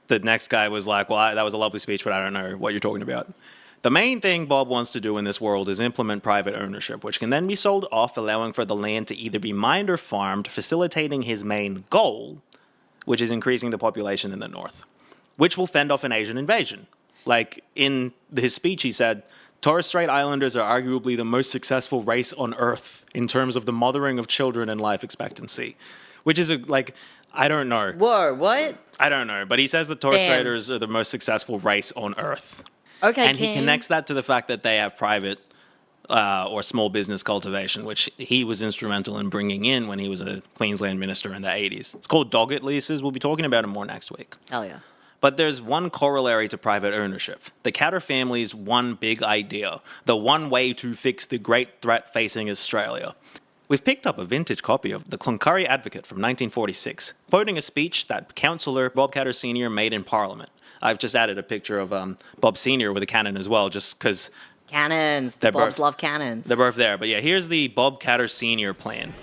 the next guy was like, well, that was a lovely speech, but I don't know what you're talking about. The main thing Bob wants to do in this world is implement private ownership, which can then be sold off, allowing for the land to either be mined or farmed, facilitating his main goal, which is increasing the population in the north, which will fend off an Asian invasion. Like in his speech, he said, Torres Strait Islanders are arguably the most successful race on Earth in terms of the mothering of children and life expectancy, which is I don't know.
Whoa, what?
I don't know, but he says the Torres
Damn.
Straiters are the most successful race on Earth.
Okay,
And he
King.
connects that to the fact that they have private or small business cultivation, which he was instrumental in bringing in when he was a Queensland minister in the 80s. It's called dog-it leases. We'll be talking about it more next week.
Hell yeah.
But there's one corollary to private ownership. The Catter family's one big idea, the one way to fix the great threat facing Australia. We've picked up a vintage copy of the Cloncurry Advocate from 1946, quoting a speech that Councillor Bob Catter Sr. made in Parliament. I've just added a picture of Bob Sr. with a cannon as well, just because
Cannons.
They're
Bobs
both-
love cannons.
they're both there. But yeah, here's the Bob Catter Sr. plan.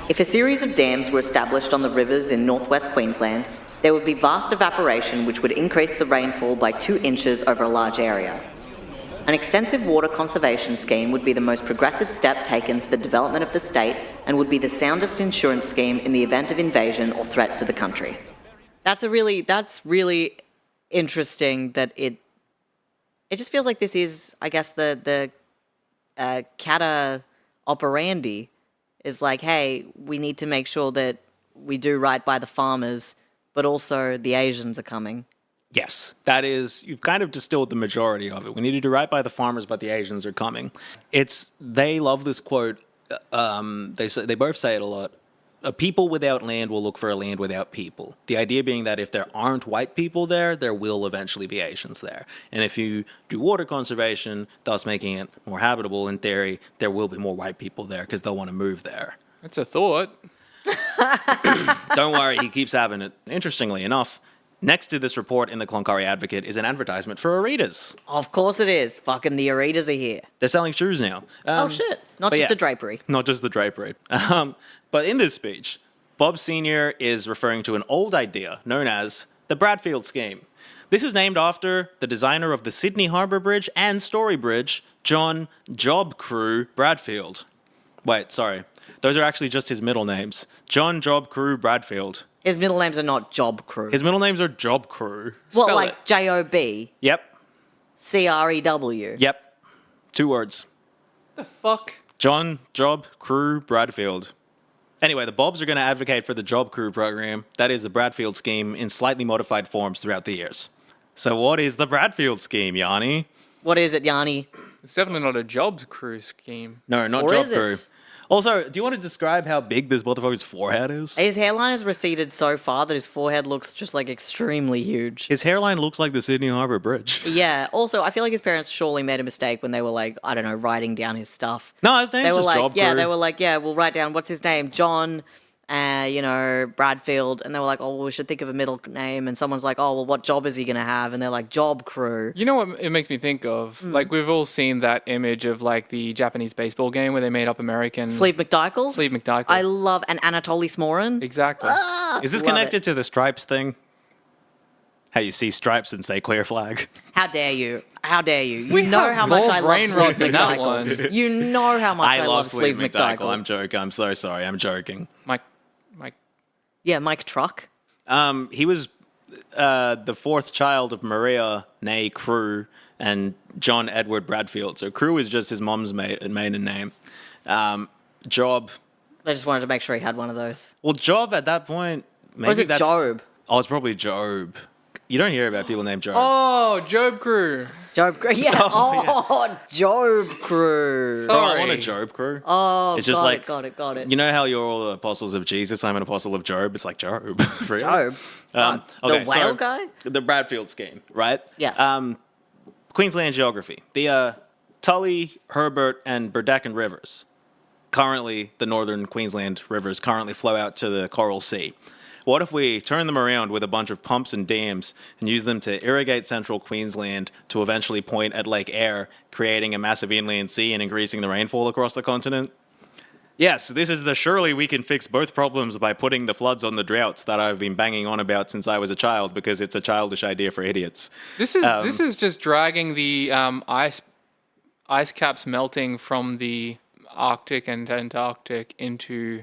If a series of dams were established on the rivers in northwest Queensland, there would be vast evaporation which would increase the rainfall by 2 inches over a large area. An extensive water conservation scheme would be the most progressive step taken for the development of the state and would be the soundest insurance scheme in the event of invasion or threat to the country.
That's really interesting that it just feels like this is, I guess, the Catter operandi is like, hey, we need to make sure that we do right by the farmers, but also the Asians are coming.
Yes, that is, you've kind of distilled the majority of it. We need to do right by the farmers, but the Asians are coming. They love this quote. They both say it a lot. A people without land will look for a land without people. The idea being that if there aren't white people there will eventually be Asians there. And if you do water conservation, thus making it more habitable, in theory, there will be more white people there because they'll want to move there.
It's a thought.
Don't worry, he keeps having it. Interestingly enough, next to this report in the Cloncurry Advocate is an advertisement for Aritas.
Of course it is. Fucking the Aritas are here.
They're selling shoes now.
Oh, shit. Not
but
just
yeah.
a drapery.
Not just the drapery. But in this speech, Bob Sr. is referring to an old idea known as the Bradfield Scheme. This is named after the designer of the Sydney Harbour Bridge and Story Bridge, John Job Crew Bradfield. Wait, sorry. Those are actually just his middle names. John Job Crew Bradfield.
His middle names are not Job Crew.
His middle names are Job Crew.
What,
Spell
like
it.
J-O-B?
Yep.
C-R-E-W?
Yep. 2 words.
The fuck?
John Job Crew Bradfield. Anyway, the Bobs are going to advocate for the Job Crew program. That is the Bradfield scheme in slightly modified forms throughout the years. So what is the Bradfield scheme, Yanni?
What is it, Yanni?
It's definitely not a jobs crew scheme.
No, not
Or
Job
is it?
Crew. Also, do you want to describe how big this motherfucker's forehead is?
His hairline has receded so far that his forehead looks just like extremely huge.
His hairline looks like the Sydney Harbour Bridge.
Yeah. Also, I feel like his parents surely made a mistake when they were like, I don't know, writing down his stuff.
No, his name's
They were
just
like,
Job
yeah,
Crew.
they were like, yeah, we'll write down what's his name, John, Bradfield, and they were like, oh, well, we should think of a middle name, and someone's like, oh, well, what job is he gonna have? And they're like, Job Crew.
You know what it makes me think of? Like, we've all seen that image of, like, the Japanese baseball game where they made up American...
Sleeve McDykel.
Sleeve McDykel.
I love, and Anatoly Smorin.
Exactly.
Is this
Love
connected to the stripes thing? How you see stripes and say queer flag?
How dare you? How dare you? You
We
know
have
how much
more
I love
brain
Sleeve
rot than that
McDykel.
one.
You know how much I love
Sleeve
Sleeve McDykel.
I'm joking. I'm so sorry. I'm joking.
Mike.
Yeah, Mike Truck.
He was the fourth child of Maria née Crew and John Edward Bradfield. So Crew is just his mom's maiden name. Job.
I just wanted to make sure he had one of those.
Well, Job at that point. Maybe
Or is it
that's,
Job?
Oh, it's probably Job. You don't hear about people named Job.
Oh, Job Crew.
Job Crew. Yeah. Oh, Job Crew.
Bro, I
sorry.
want a Job Crew.
Oh,
It's just
got it.
You know how you're all the apostles of Jesus? I'm an apostle of Job. It's like Job. For real?
Job.
Okay,
the whale
so
guy?
The Bradfield scheme, right?
Yes.
Queensland geography. The Tully, Herbert, and Burdekin rivers. Currently, the northern Queensland rivers currently flow out to the Coral Sea. What if we turn them around with a bunch of pumps and dams and use them to irrigate central Queensland to eventually point at Lake Eyre, creating a massive inland sea and increasing the rainfall across the continent? Yes, this is the surely we can fix both problems by putting the floods on the droughts that I've been banging on about since I was a child because it's a childish idea for idiots.
This is just dragging the ice caps melting from the Arctic and Antarctic into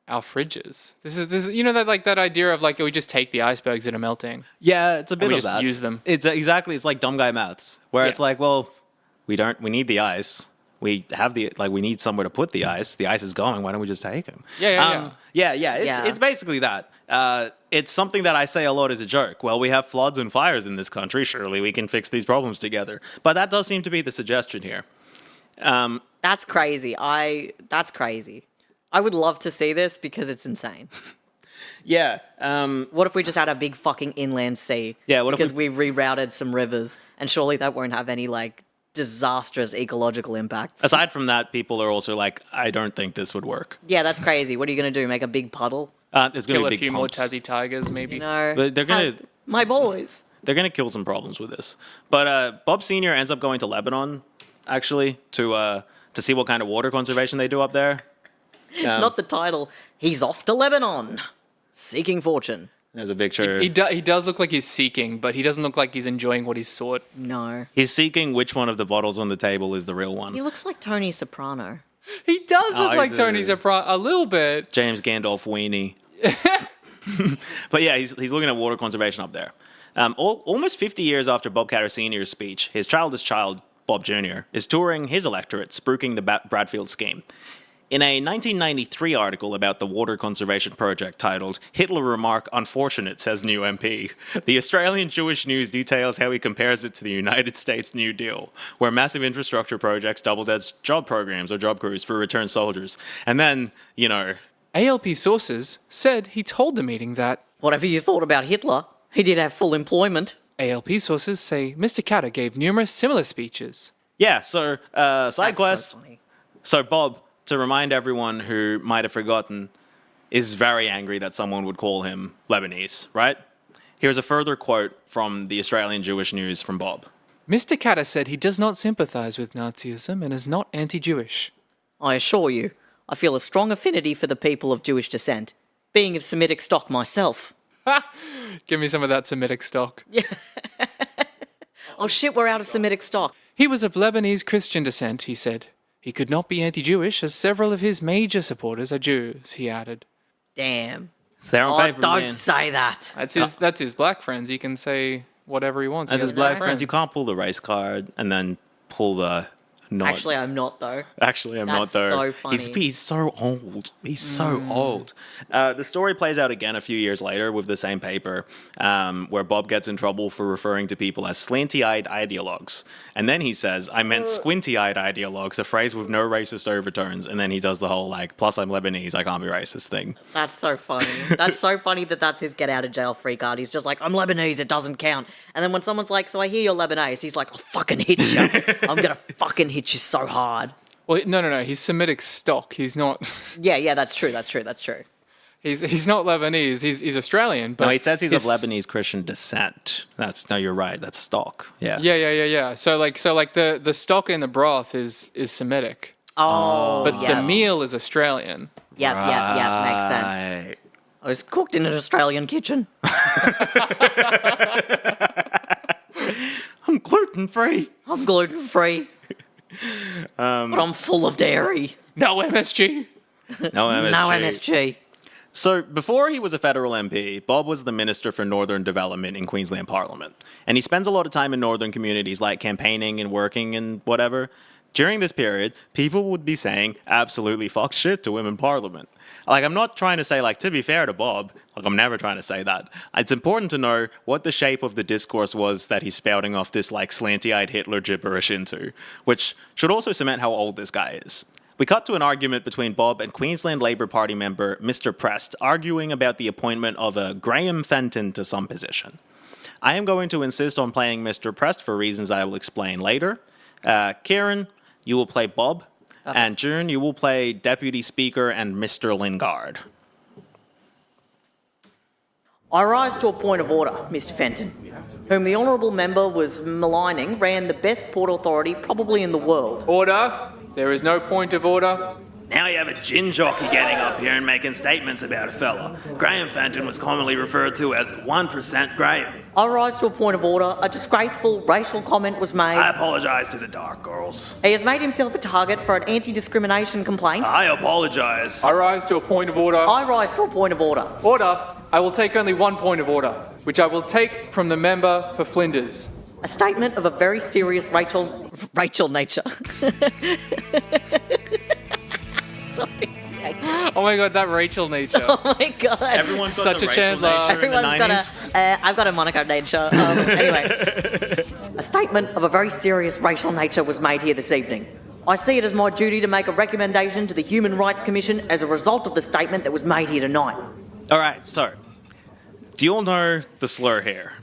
our fridges. This is you know that idea of like we just take the icebergs that are melting.
Yeah, it's a bit
we
of
just
that.
use them.
It's exactly. It's like dumb guy maths, where
Yeah.
it's like, well, we need the ice. We need somewhere to put the ice. The ice is going. Why don't we just take them?
Yeah.
Yeah. It's basically that. it's something that I say a lot as a joke. Well, we have floods and fires in this country. Surely we can fix these problems together. But that does seem to be the suggestion here.
That's crazy. That's crazy. I would love to see this because it's insane.
Yeah.
What if we just had a big fucking inland sea?
Yeah, what if
because we rerouted some rivers, and surely that won't have any like disastrous ecological impacts.
Aside from that, people are also like, I don't think this would work.
Yeah, that's crazy. What are you going to do? Make a big puddle?
There's going
Kill
to
a
be big
few more
pumps.
Tassie tigers, maybe.
You know,
But they're gonna-
my boys.
They're going to kill some problems with this. But Bob Sr. ends up going to Lebanon, actually, to see what kind of water conservation they do up there.
Not the title. He's off to Lebanon, seeking fortune.
There's a picture.
He does look like he's seeking, but he doesn't look like he's enjoying what he's sought.
No.
He's seeking which one of the bottles on the table is the real one.
He looks like Tony Soprano.
He does look like
he's a-
Tony Soprano a little bit.
James Gandalf Weenie. But yeah, he's looking at water conservation up there. Almost 50 years after Bob Catter Sr.'s speech, his childless child, Bob Jr., is touring his electorate, spruiking the Bradfield scheme. In a 1993 article about the water conservation project titled Hitler Remark Unfortunate, says new MP, the Australian Jewish News details how he compares it to the United States New Deal, where massive infrastructure projects doubled as job programs or job crews for returned soldiers. And then,
ALP sources said he told the meeting that
Whatever you thought about Hitler, he did have full employment.
ALP sources say Mr. Catter gave numerous similar speeches.
yeah, so side
That's
quest.
so funny.
So Bob, to remind everyone who might have forgotten, is very angry that someone would call him Lebanese, right? Here's a further quote from the Australian Jewish News from Bob.
Mr. Catter said he does not sympathize with Nazism and is not anti-Jewish.
I assure you, I feel a strong affinity for the people of Jewish descent, being of Semitic stock myself.
Give me some of that Semitic stock.
Oh shit, we're out of Semitic stock.
He was of Lebanese Christian descent, he said. He could not be anti-Jewish as several of his major supporters are Jews, he added.
Damn.
It's there on
Oh,
paper,
don't
man.
say that.
That's his black friends. He can say whatever he wants. He
As his
has
black friends, you can't pull the race card and then pull the not.
Actually, I'm not though.
Actually, I'm not
That's
though.
so funny.
He's so old. He's so old. The story plays out again a few years later with the same paper, where Bob gets in trouble for referring to people as slanty-eyed ideologues. And then he says, I meant squinty-eyed ideologues, a phrase with no racist overtones. And then he does the whole, plus I'm Lebanese, I can't be racist thing.
That's so funny. That's so funny that that's his get out of jail free card. He's just like, I'm Lebanese, it doesn't count. And then when someone's like, so I hear you're Lebanese, he's like, I'll fucking hit you. I'm gonna fucking hit you so hard.
Well, no. He's Semitic stock. He's not.
Yeah, that's true.
He's not Lebanese. He's Australian. But
No, he says he's of
his-
Lebanese Christian descent. No, you're right. That's stock. Yeah.
Yeah. So the stock in the broth is Semitic,
Oh,
but
yeah.
the meal is Australian.
Yep, makes sense.
Right.
I was cooked in an Australian kitchen.
I'm gluten-free.
I'm gluten free. But I'm full of dairy.
No MSG.
No MSG.
No MSG.
So, before he was a federal MP, Bob was the Minister for Northern Development in Queensland Parliament. And he spends a lot of time in northern communities, like campaigning and working and whatever. During this period, people would be saying absolutely fuck shit to him in Parliament. I'm not trying to say, to be fair to Bob, I'm never trying to say that. It's important to know what the shape of the discourse was that he's spouting off this, slanty-eyed Hitler gibberish into, which should also cement how old this guy is. We cut to an argument between Bob and Queensland Labour Party member Mr. Prest arguing about the appointment of a Graham Fenton to some position. I am going to insist on playing Mr. Prest for reasons I will explain later. Kieran, you will play Bob, and June, you will play Deputy Speaker and Mr. Lingard.
I rise to a point of order, Mr. Fenton, whom the honourable member was maligning ran the best port authority probably in the world.
Order. There is no point of order.
Now you have a gin jockey getting up here and making statements about a fella. Graham Fenton was commonly referred to as 1% Graham.
I rise to a point of order. A disgraceful racial comment was made.
I apologise to the Dark Girls.
He has made himself a target for an anti-discrimination complaint.
I apologise.
I rise to a point of order.
I rise to a point of order.
Order. I will take only one point of order, which I will take from the member for Flinders.
A statement of a very serious racial nature. Sorry.
Oh my god, that Rachel nature.
Oh my god.
Everyone's got
Such
the
a
Rachel
Chandler.
nature in the
Everyone's got
90s.
I've got a Monaco nature. Anyway. A statement of a very serious racial nature was made here this evening. I see it as my duty to make a recommendation to the Human Rights Commission as a result of the statement that was made here tonight.
All right, so do you all know the slur here?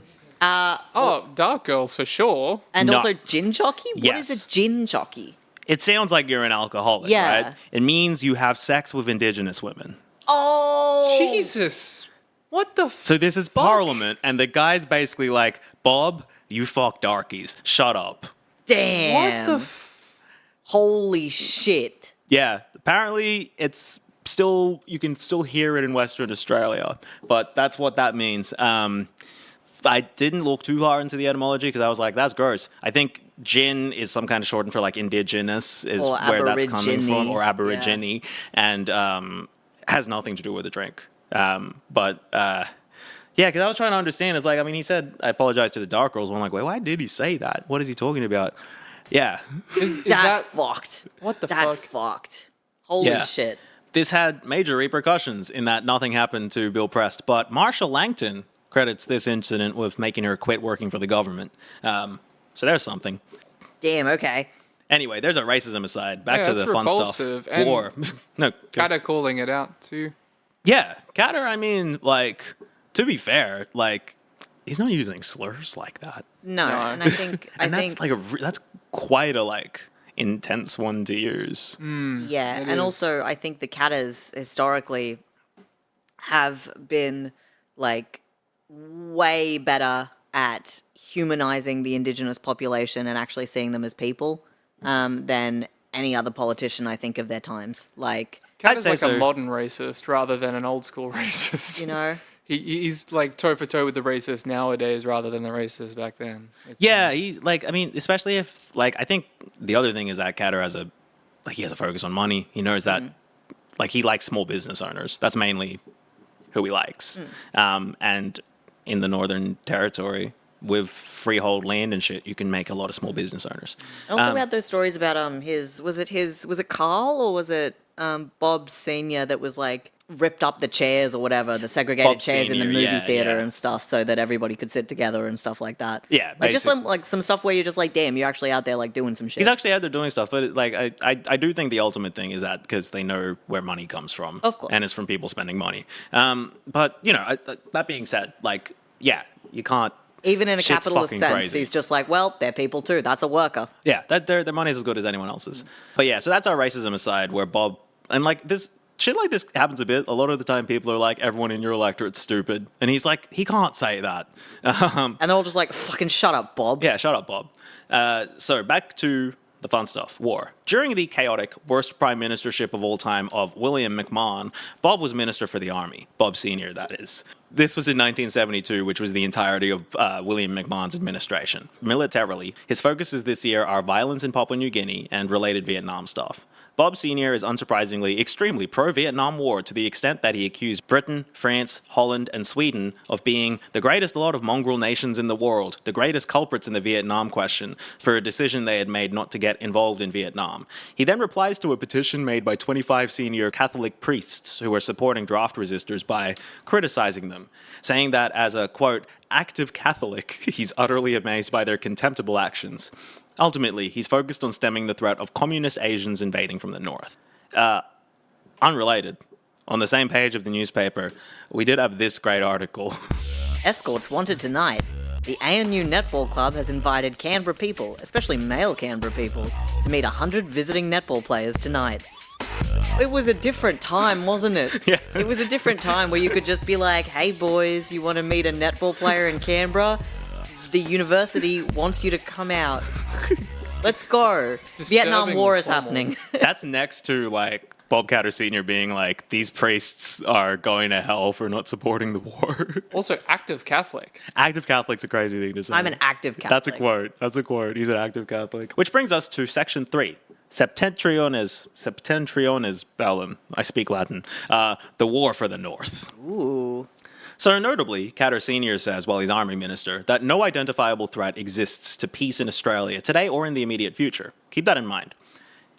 Oh, dark girls for sure.
And
No.
also gin jockey? What
Yes.
is a gin jockey?
It sounds like you're an alcoholic,
Yeah.
right? It means you have sex with indigenous women.
Oh!
Jesus. What the
So this is Parliament, and the guy's basically like, Bob, you fuck darkies. Shut up.
Damn.
What the
Holy shit.
Yeah, apparently it's still, you can still hear it in Western Australia, but that's what that means. I didn't look too hard into the etymology because I was like, that's gross. I think gin is some kind of shortened for like indigenous is
Or
where that's coming from,
Aborigine,
or aborigine, and has nothing to do with the drink. Yeah, because I was trying to understand. It's like, I mean, he said, I apologize to the dark girls. I'm like, wait, why did he say that? What is he talking about? Yeah.
Is
That's
that
fucked.
what the
That's
fuck?
fucked. Holy
Yeah.
shit.
This had major repercussions in that nothing happened to Bill Prest, but Marsha Langton credits this incident with making her quit working for the government. So there's something.
Damn, okay.
Anyway, there's a racism aside. Back
Yeah,
to
that's
the fun
repulsive,
stuff.
and-
War. No. go-
Kata calling it out too.
Yeah, Katter, I mean, like, to be fair, like, he's not using slurs like that.
No,
No.
and I think
And that's like that's quite a like intense one to use.
yeah,
It
and
is.
also I think the Katas historically have been like way better at humanizing the indigenous population and actually seeing them as people than any other politician I think of their times. Like,
Kata's
say
like
so.
a modern racist rather than an old school racist.
you know,
He's like toe for toe with the racist nowadays rather than the racist back then.
Yeah, he's like, I mean, especially if like, I think the other thing is that Katter has he has a focus on money. He knows that like he likes small business owners. That's mainly who he likes. And in the Northern Territory with freehold land and shit, you can make a lot of small business owners.
also we had those stories about was it Carl or was it Bob Senior that was like ripped up the chairs or whatever, the segregated
Bob
chairs in the
Senior,
movie
yeah,
theater
yeah.
and stuff, so that everybody could sit together and stuff like that.
Yeah,
like just
basic-
like some stuff where you're just like, damn, you're actually out there like doing some shit.
He's actually out there doing stuff, but like I do think the ultimate thing is that because they know where money comes from,
Of course.
and it's from people spending money. But you know, that being said, like yeah, you can't.
Even in a
shit's
capitalist
fucking
sense,
crazy.
he's just like, well, they're people too. That's a worker.
Yeah, that their money's as good as anyone else's. But yeah, so that's our racism aside, where Bob and like this shit like this happens a bit. A lot of the time, people are like, everyone in your electorate's stupid, and he's like, he can't say that.
And they're all just like, fucking shut up, Bob.
Yeah, shut up, Bob. So back to the fun stuff. War. During the chaotic, worst prime ministership of all time of William McMahon, Bob was minister for the army. Bob Sr., that is. This was in 1972, which was the entirety of William McMahon's administration. Militarily, his focuses this year are violence in Papua New Guinea and related Vietnam stuff. Bob Sr. is unsurprisingly extremely pro-Vietnam War to the extent that he accused Britain, France, Holland, and Sweden of being the greatest lot of mongrel nations in the world, the greatest culprits in the Vietnam question, for a decision they had made not to get involved in Vietnam. He then replies to a petition made by 25 senior Catholic priests who were supporting draft resistors by criticizing them, saying that as a, quote, active Catholic, he's utterly amazed by their contemptible actions. Ultimately, he's focused on stemming the threat of communist Asians invading from the north. Unrelated, on the same page of the newspaper, we did have this great article.
Escorts wanted tonight. The ANU Netball Club has invited Canberra people, especially male Canberra people, to meet 100 visiting netball players tonight. It was a different time, wasn't it?
Yeah.
It was a different time where you could just be like, hey boys, you want to meet a netball player in Canberra? The university wants you to come out. Let's go. Vietnam War is
formal.
happening.
That's next to, like, Bob Catter Sr. being like, these priests are going to hell for not supporting the war.
Also, active Catholic.
Active Catholic's a crazy thing to say.
I'm an active Catholic.
That's a quote. That's a quote. He's an active Catholic. Which brings us to section 3. Septentriones bellum. I speak Latin. The war for the North.
Ooh.
So notably, Catter Sr. says, while he's Army Minister, that no identifiable threat exists to peace in Australia today or in the immediate future. Keep that in mind.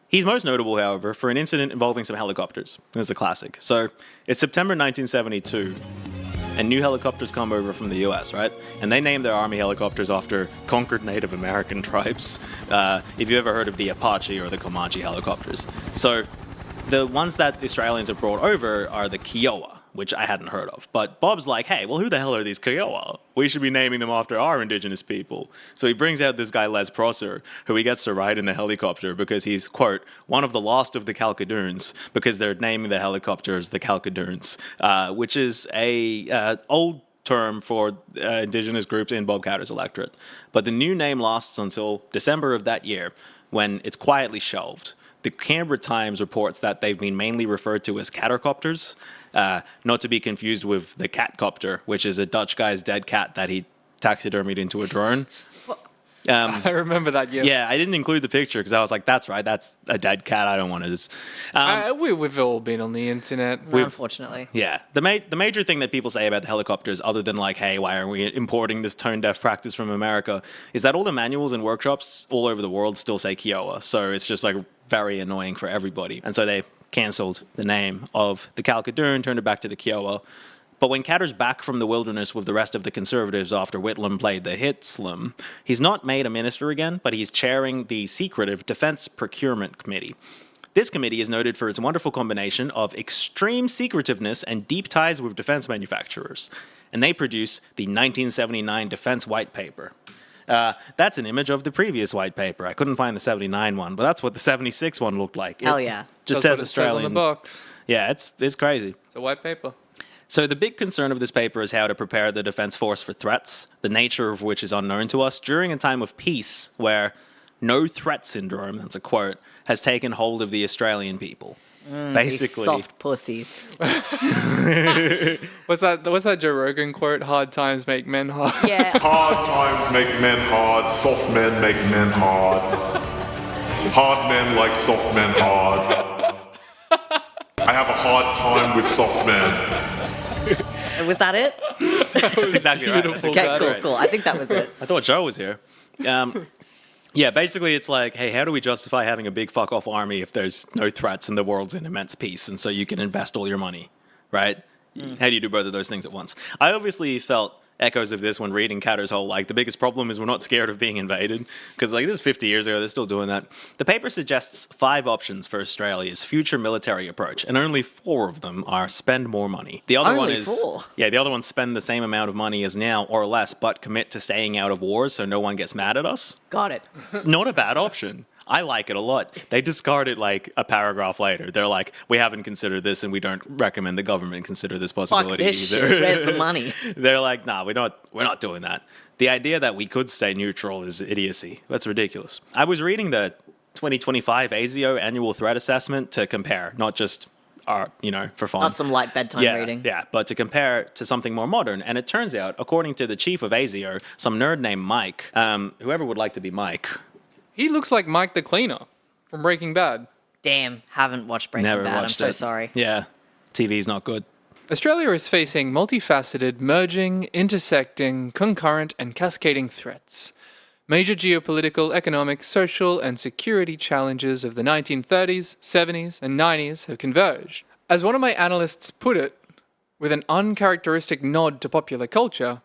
He's most notable, however, for an incident involving some helicopters. It's a classic. So it's September 1972, and new helicopters come over from the US, right? And they name their army helicopters after conquered Native American tribes. If you ever heard of the Apache or the Comanche helicopters. So the ones that the Australians have brought over are the Kiowa, which I hadn't heard of. But Bob's like, hey, well, who the hell are these Kiowa? We should be naming them after our indigenous people. So he brings out this guy, Les Prosser, who he gets to ride in the helicopter because he's, quote, one of the last of the Calcadoons, because they're naming the helicopters the Calcadoons, which is a old term for indigenous groups in Bob Cowder's electorate. But the new name lasts until December of that year, when it's quietly shelved. The Canberra Times reports that they've been mainly referred to as cattercopters, not to be confused with the catcopter, which is a Dutch guy's dead cat that he taxidermied into a drone.
I remember that, yeah.
Yeah, I didn't include the picture because I was like, that's right, that's a dead cat. I don't want to just...
We've all been on the internet.
Unfortunately.
Yeah. The major thing that people say about the helicopters, other than like, hey, why aren't we importing this tone-deaf practice from America, is that all the manuals and workshops all over the world still say Kiowa. So it's just like very annoying for everybody. And so they cancelled the name of the Calcadoon, turned it back to the Kiowa. But when Catter's back from the wilderness with the rest of the Conservatives after Whitlam played the hit Slim, he's not made a minister again, but he's chairing the secretive Defence Procurement Committee. This committee is noted for its wonderful combination of extreme secretiveness and deep ties with defence manufacturers. And they produce the 1979 Defence White Paper. That's an image of the previous white paper. I couldn't find the 79 one, but that's what the 76 one looked like.
Hell yeah.
Just
That's
says
what it says
Australian.
on the box.
Yeah, it's crazy.
It's a white paper.
So the big concern of this paper is how to prepare the defense force for threats, the nature of which is unknown to us, during a time of peace where no threat syndrome, that's a quote, has taken hold of the Australian people.
These soft pussies.
What's that Joe Rogan quote? Hard times make men hard.
Yeah.
Hard times make men hard, soft men make men hard. Hard men like soft men hard. I have a hard time with soft men.
Was that it?
That's exactly right.
beautiful.
Okay, cool. I think that was it.
I thought Joe was here. Yeah, basically it's like, hey, how do we justify having a big fuck-off army if there's no threats and the world's in immense peace, and so you can invest all your money, right? How do you do both of those things at once? I obviously felt echoes of this when reading Catter's whole, like, the biggest problem is we're not scared of being invaded, because, like, this is 50 years ago, they're still doing that. The paper suggests 5 options for Australia's future military approach, and only 4 of them are spend more money. The other one
Only
is...
4?
Yeah, the other one spend the same amount of money as now, or less, but commit to staying out of wars so no one gets mad at us.
Got it.
Not a bad option. I like it a lot. They discard it like a paragraph later. They're like, we haven't considered this and we don't recommend the government consider this possibility
Fuck this
either.
shit. Where's the money?
They're like, nah, we're not doing that. The idea that we could stay neutral is idiocy. That's ridiculous. I was reading the 2025 ASIO annual threat assessment to compare, not just for fun.
Not some light bedtime reading.
Yeah, but to compare to something more modern. And it turns out, according to the chief of ASIO, some nerd named Mike, whoever would like to be Mike.
He looks like Mike the Cleaner from Breaking Bad.
Damn, haven't watched Breaking
Never
Bad. I'm
watched
so
it.
sorry.
Yeah, TV's not good.
Australia is facing multifaceted, merging, intersecting, concurrent, and cascading threats. Major geopolitical, economic, social, and security challenges of the 1930s, 70s, and 90s have converged. As one of my analysts put it, with an uncharacteristic nod to popular culture,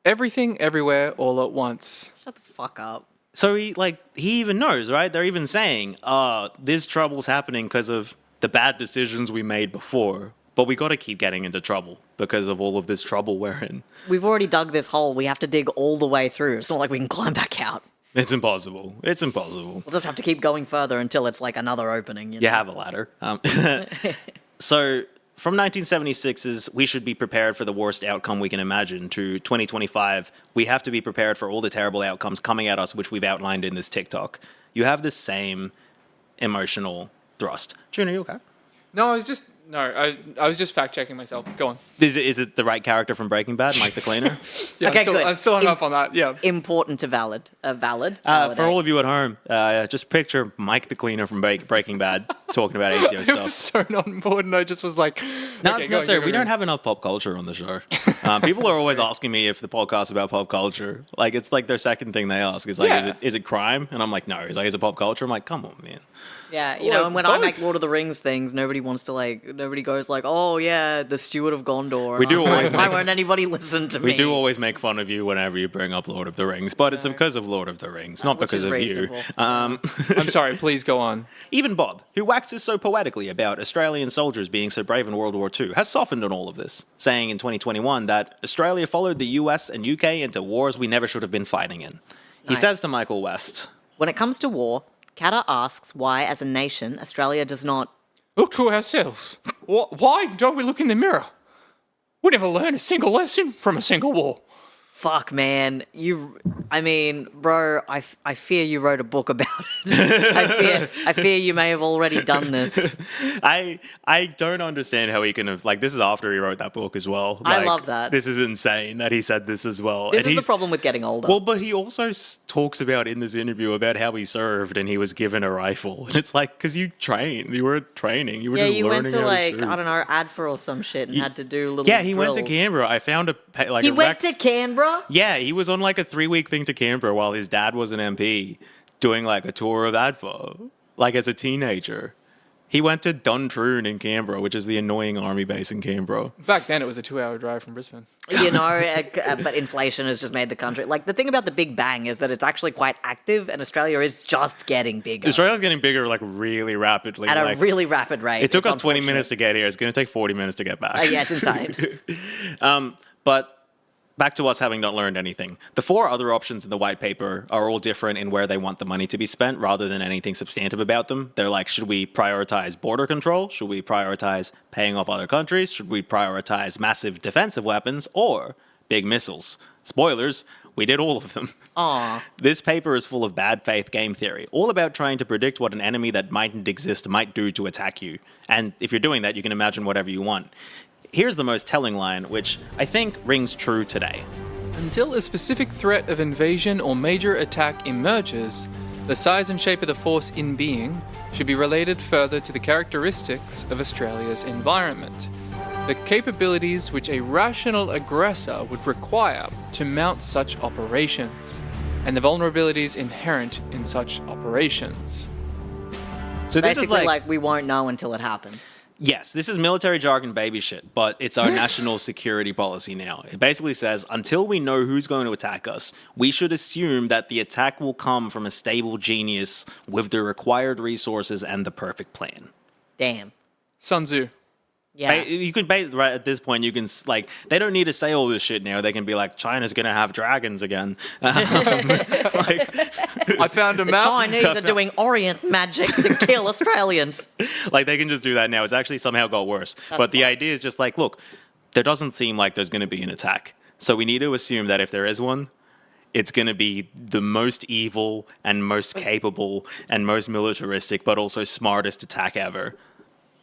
everything, everywhere, all at once.
Shut the fuck up.
So he even knows, right? They're even saying, this trouble's happening because of the bad decisions we made before. But we got to keep getting into trouble because of all of this trouble we're in.
We've already dug this hole. We have to dig all the way through. It's not like we can climb back out.
It's impossible. It's impossible.
We'll just have to keep going further until it's like another opening.
You have a ladder. So from 1976's we should be prepared for the worst outcome we can imagine to 2025, we have to be prepared for all the terrible outcomes coming at us, which we've outlined in this TikTok. You have the same emotional thrust. June, are you okay?
No, I was just fact checking myself. Go on.
Is it the right character from Breaking Bad, Mike the Cleaner?
Yeah,
Okay,
good. I'm still hung up on that. Yeah.
Important to valid. Valid.
For all of you at home, just picture Mike the Cleaner from Breaking Bad talking about ASIO
It
stuff.
was so not important. I just was like,
No,
okay,
it's
go on,
necessary.
go,
We
go.
don't have enough pop culture on the show. People are always asking me if the podcast about pop culture. Like, it's like their second thing they ask. Is like,
Yeah.
is it crime? And I'm like, no. He's like, is it pop culture? I'm like, come on, man.
Yeah, you know, and when I
both.
make Lord of the Rings things, nobody goes like, oh yeah, the Steward of Gondor.
We do
I'm
always
like, why
make-
won't anybody listen to me?
We do always make fun of you whenever you bring up Lord of the Rings, but it's because of Lord of the Rings, not
Which
because
is
of
reasonable.
you.
I'm sorry, please go on.
Even Bob, who waxes so poetically about Australian soldiers being so brave in World War II, has softened on all of this, saying in 2021 that Australia followed the US and UK into wars we never should have been fighting in. He
Nice.
says to Michael West,
When it comes to war, Katter asks why, as a nation, Australia does not.
Look to ourselves. Why don't we look in the mirror? We never learned a single lesson from a single war.
Fuck, man. Bro, I fear you wrote a book about it. I fear you may have already done this.
I don't understand how he can have, like, this is after he wrote that book as well.
I
Like,
love that.
This is insane that he said this as well.
This
And
is the
he's-
problem with getting older.
Well, but he also talks about in this interview about how he served and he was given a rifle. And it's like, because you trained. You were training. You were
yeah,
just
you
learning
went to,
how
like,
shoot.
I don't know, ADFA or some shit and had to do little
Yeah, he went to
drills.
Canberra. I found
He went to Canberra?
Yeah, he was on like a 3-week thing to Canberra while his dad was an MP doing like a tour of ADFA, like as a teenager. He went to Duntroon in Canberra, which is the annoying army base in Canberra.
Back then, it was a 2-hour drive from Brisbane.
You know, but inflation has just made the country. Like, the thing about the Big Bang is that it's actually quite active, and Australia is just getting bigger
Australia's getting bigger like really rapidly.
at
like,
a really rapid rate.
it took
It's
us 20
unfortunate.
minutes to get here. It's going to take 40 minutes to get back.
Yeah, it's insane.
But back to us having not learned anything. The 4 other options in the white paper are all different in where they want the money to be spent rather than anything substantive about them. They're like, should we prioritize border control? Should we prioritize paying off other countries? Should we prioritize massive defensive weapons or big missiles? Spoilers, we did all of them.
Aw.
This paper is full of bad faith game theory, all about trying to predict what an enemy that mightn't exist might do to attack you. And if you're doing that, you can imagine whatever you want. Here's the most telling line, which I think rings true today.
Until a specific threat of invasion or major attack emerges, the size and shape of the force in being should be related further to the characteristics of Australia's environment, the capabilities which a rational aggressor would require to mount such operations, and the vulnerabilities inherent in such operations.
So this
Basically,
is like
we won't know until it happens.
yes, this is military jargon baby shit, but it's our national security policy now. It basically says until we know who's going to attack us, we should assume that the attack will come from a stable genius with the required resources and the perfect plan.
Damn.
Sun Tzu.
Yeah.
You could right at this point, you can like they don't need to say all this shit now. They can be like, China's gonna have dragons again.
I found a
The
map.
Chinese are doing Orient magic to kill Australians.
Like they can just do that now. It's actually somehow got worse. But the idea is just like, look, there doesn't seem like there's going to be an attack. So we need to assume that if there is one, it's going to be the most evil and most capable and most militaristic, but also smartest attack ever.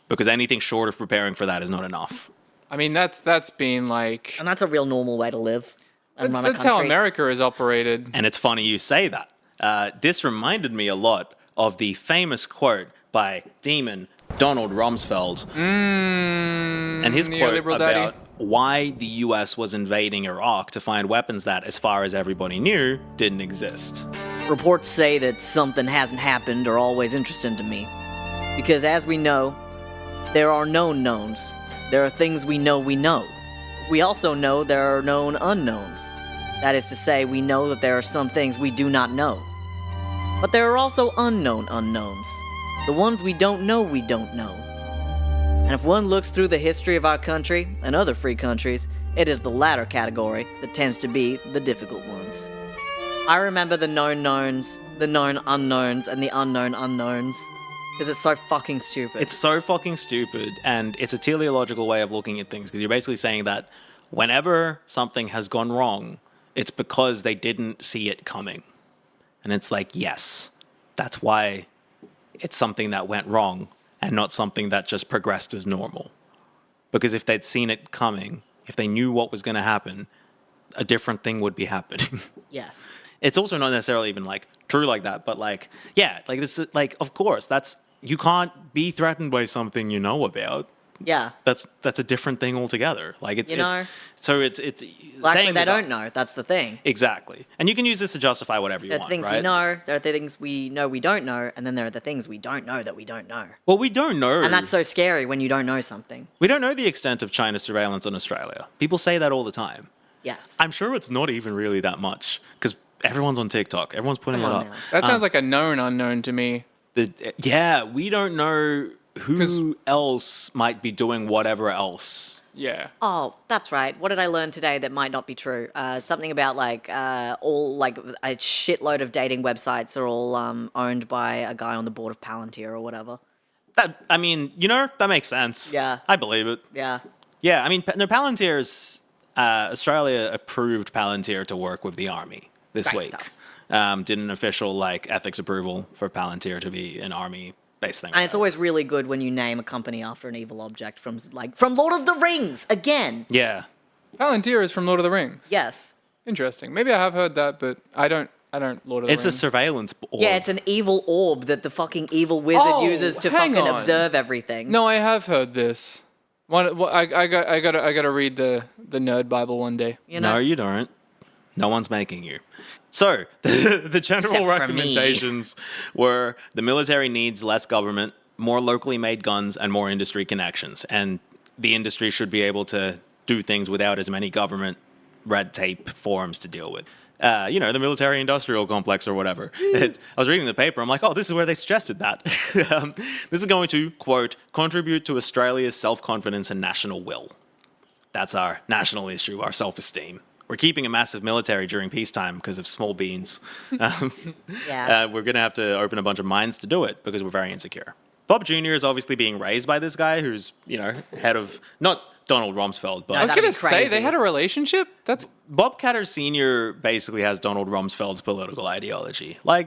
Because anything short of preparing for that is not enough.
I mean, that's been like...
And that's a real normal way to live and run a
That's
country.
how America is operated.
And it's funny you say that. This reminded me a lot of the famous quote by Demon Donald Rumsfeld. And his quote
neoliberal
about
daddy.
why the US was invading Iraq to find weapons that, as far as everybody knew, didn't exist.
Reports say that something hasn't happened are always interesting to me. Because as we know, there are known knowns. There are things we know we know. We also know there are known unknowns. That is to say, we know that there are some things we do not know. But there are also unknown unknowns. The ones we don't know we don't know. And if one looks through the history of our country and other free countries, it is the latter category that tends to be the difficult ones. I remember the known knowns, the known unknowns, and the unknown unknowns. Because it's so fucking stupid.
It's so fucking stupid, and it's a teleological way of looking at things, because you're basically saying that whenever something has gone wrong, it's because they didn't see it coming. And it's like, yes, that's why it's something that went wrong and not something that just progressed as normal. Because if they'd seen it coming, if they knew what was going to happen, a different thing would be happening.
Yes.
It's also not necessarily even like true like that, but like, yeah, like this is like, of course, that's, you can't be threatened by something you know about.
Yeah.
That's a different thing altogether. Like it's
You know?
so it's
Well, actually,
saying
they
this-
don't know. That's the thing.
Exactly. And you can use this to justify whatever you
There are
want,
things
right?
we know, there are the things we know we don't know, and then there are the things we don't know that we don't know.
Well, we don't know.
And that's so scary when you don't know something.
We don't know the extent of China's surveillance on Australia. People say that all the time.
Yes.
I'm sure it's not even really that much because everyone's on TikTok. Everyone's putting
Come
it
on
up.
now.
That sounds like a known unknown to me.
Yeah, we don't know who else might be doing whatever else.
Yeah.
Oh, that's right. What did I learn today that might not be true? Something about all like a shitload of dating websites are all owned by a guy on the board of Palantir or whatever.
That that makes sense.
Yeah.
I believe it.
Yeah.
Yeah, I mean, no, Palantir's Australia approved Palantir to work with the army this
Great
week.
stuff.
Did an official ethics approval for Palantir to be an army-based thing.
And it's always really good when you name a company after an evil object from Lord of the Rings again.
Yeah.
Palantir is from Lord of the Rings.
Yes.
Interesting. Maybe I have heard that, but I don't Lord of the
It's a
Rings.
surveillance orb.
Yeah, it's an evil orb that the fucking evil wizard
Oh,
uses to
hang
fucking
on.
observe everything.
No, I have heard this. I gotta read the nerd Bible one day.
You know?
No, you don't. No one's making you. So, the general
Except for me.
recommendations were the military needs less government, more locally made guns, and more industry connections. And the industry should be able to do things without as many government red tape forms to deal with. The military industrial complex or whatever. I was reading the paper. I'm like, oh, this is where they suggested that. This is going to, quote, contribute to Australia's self-confidence and national will. That's our national issue, our self-esteem. We're keeping a massive military during peacetime because of small beans.
Yeah.
We're going to have to open a bunch of mines to do it because we're very insecure. Bob Jr. is obviously being raised by this guy who's, head of, not Donald Rumsfeld, but
I was
that'd
gonna
be
say
crazy.
they had a relationship. That's
Bob Catter Sr. basically has Donald Rumsfeld's political ideology. We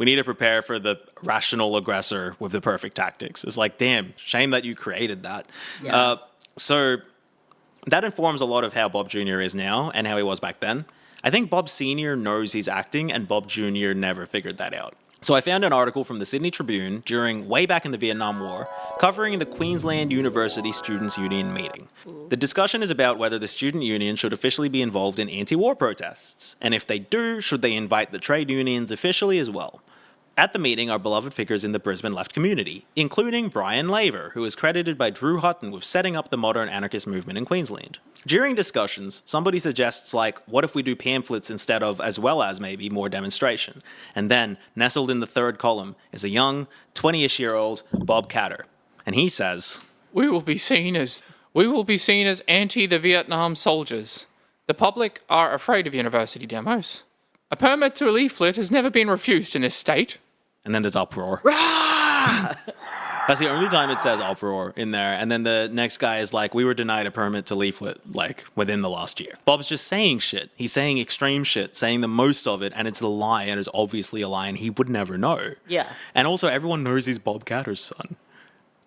need to prepare for the rational aggressor with the perfect tactics. It's like, damn, shame that you created that.
Yeah.
So that informs a lot of how Bob Jr. is now and how he was back then. I think Bob Sr. knows he's acting and Bob Jr. never figured that out. So I found an article from the Sydney Tribune way back in the Vietnam War, covering the Queensland University Students' Union meeting. The discussion is about whether the student union should officially be involved in anti-war protests, and if they do, should they invite the trade unions officially as well. At the meeting are beloved figures in the Brisbane left community, including Brian Laver, who is credited by Drew Hutton with setting up the modern anarchist movement in Queensland. During discussions, somebody suggests what if we do pamphlets instead of, as well as maybe, more demonstration? And then, nestled in the third column, is a young, 20-ish-year-old Bob Catter. And he says,
we will be seen as anti the Vietnam soldiers. The public are afraid of university demos. A permit to a leaflet has never been refused in this state.
and then there's uproar. That's the only time it says uproar in there. And then the next guy is like, we were denied a permit to leaflet, within the last year. Bob's just saying shit. He's saying extreme shit, saying the most of it, and it's a lie, and it's obviously a lie, and he would never know.
Yeah.
And also, everyone knows he's Bob Catter's son,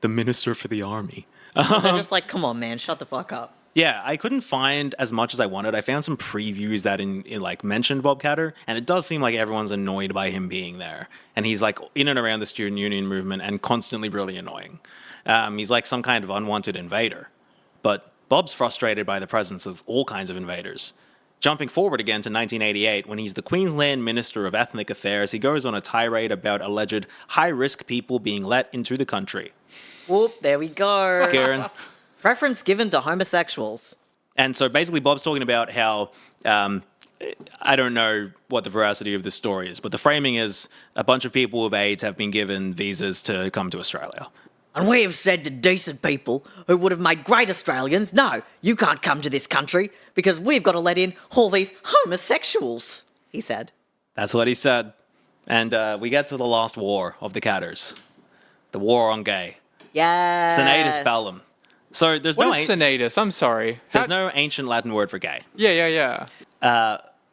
the minister for the army.
They're just like, come on, man, shut the fuck up.
Yeah, I couldn't find as much as I wanted. I found some previews that mentioned Bob Catter, and it does seem like everyone's annoyed by him being there. And he's in and around the student union movement and constantly really annoying. He's like some kind of unwanted invader. But Bob's frustrated by the presence of all kinds of invaders. Jumping forward again to 1988, when he's the Queensland Minister of Ethnic Affairs, he goes on a tirade about alleged high-risk people being let into the country.
Whoop, there we go.
Karen?
Preference given to homosexuals.
And so basically Bob's talking about how, I don't know what the veracity of this story is, but the framing is a bunch of people with AIDS have been given visas to come to Australia.
And we have said to decent people who would have made great Australians, no, you can't come to this country because we've got to let in all these homosexuals, he said.
That's what he said. And we get to the last war of the Catters. The war on gay.
Yes.
Senatus bellum. So there's
What is senatus? I'm sorry.
There's no ancient Latin word for gay.
Yeah.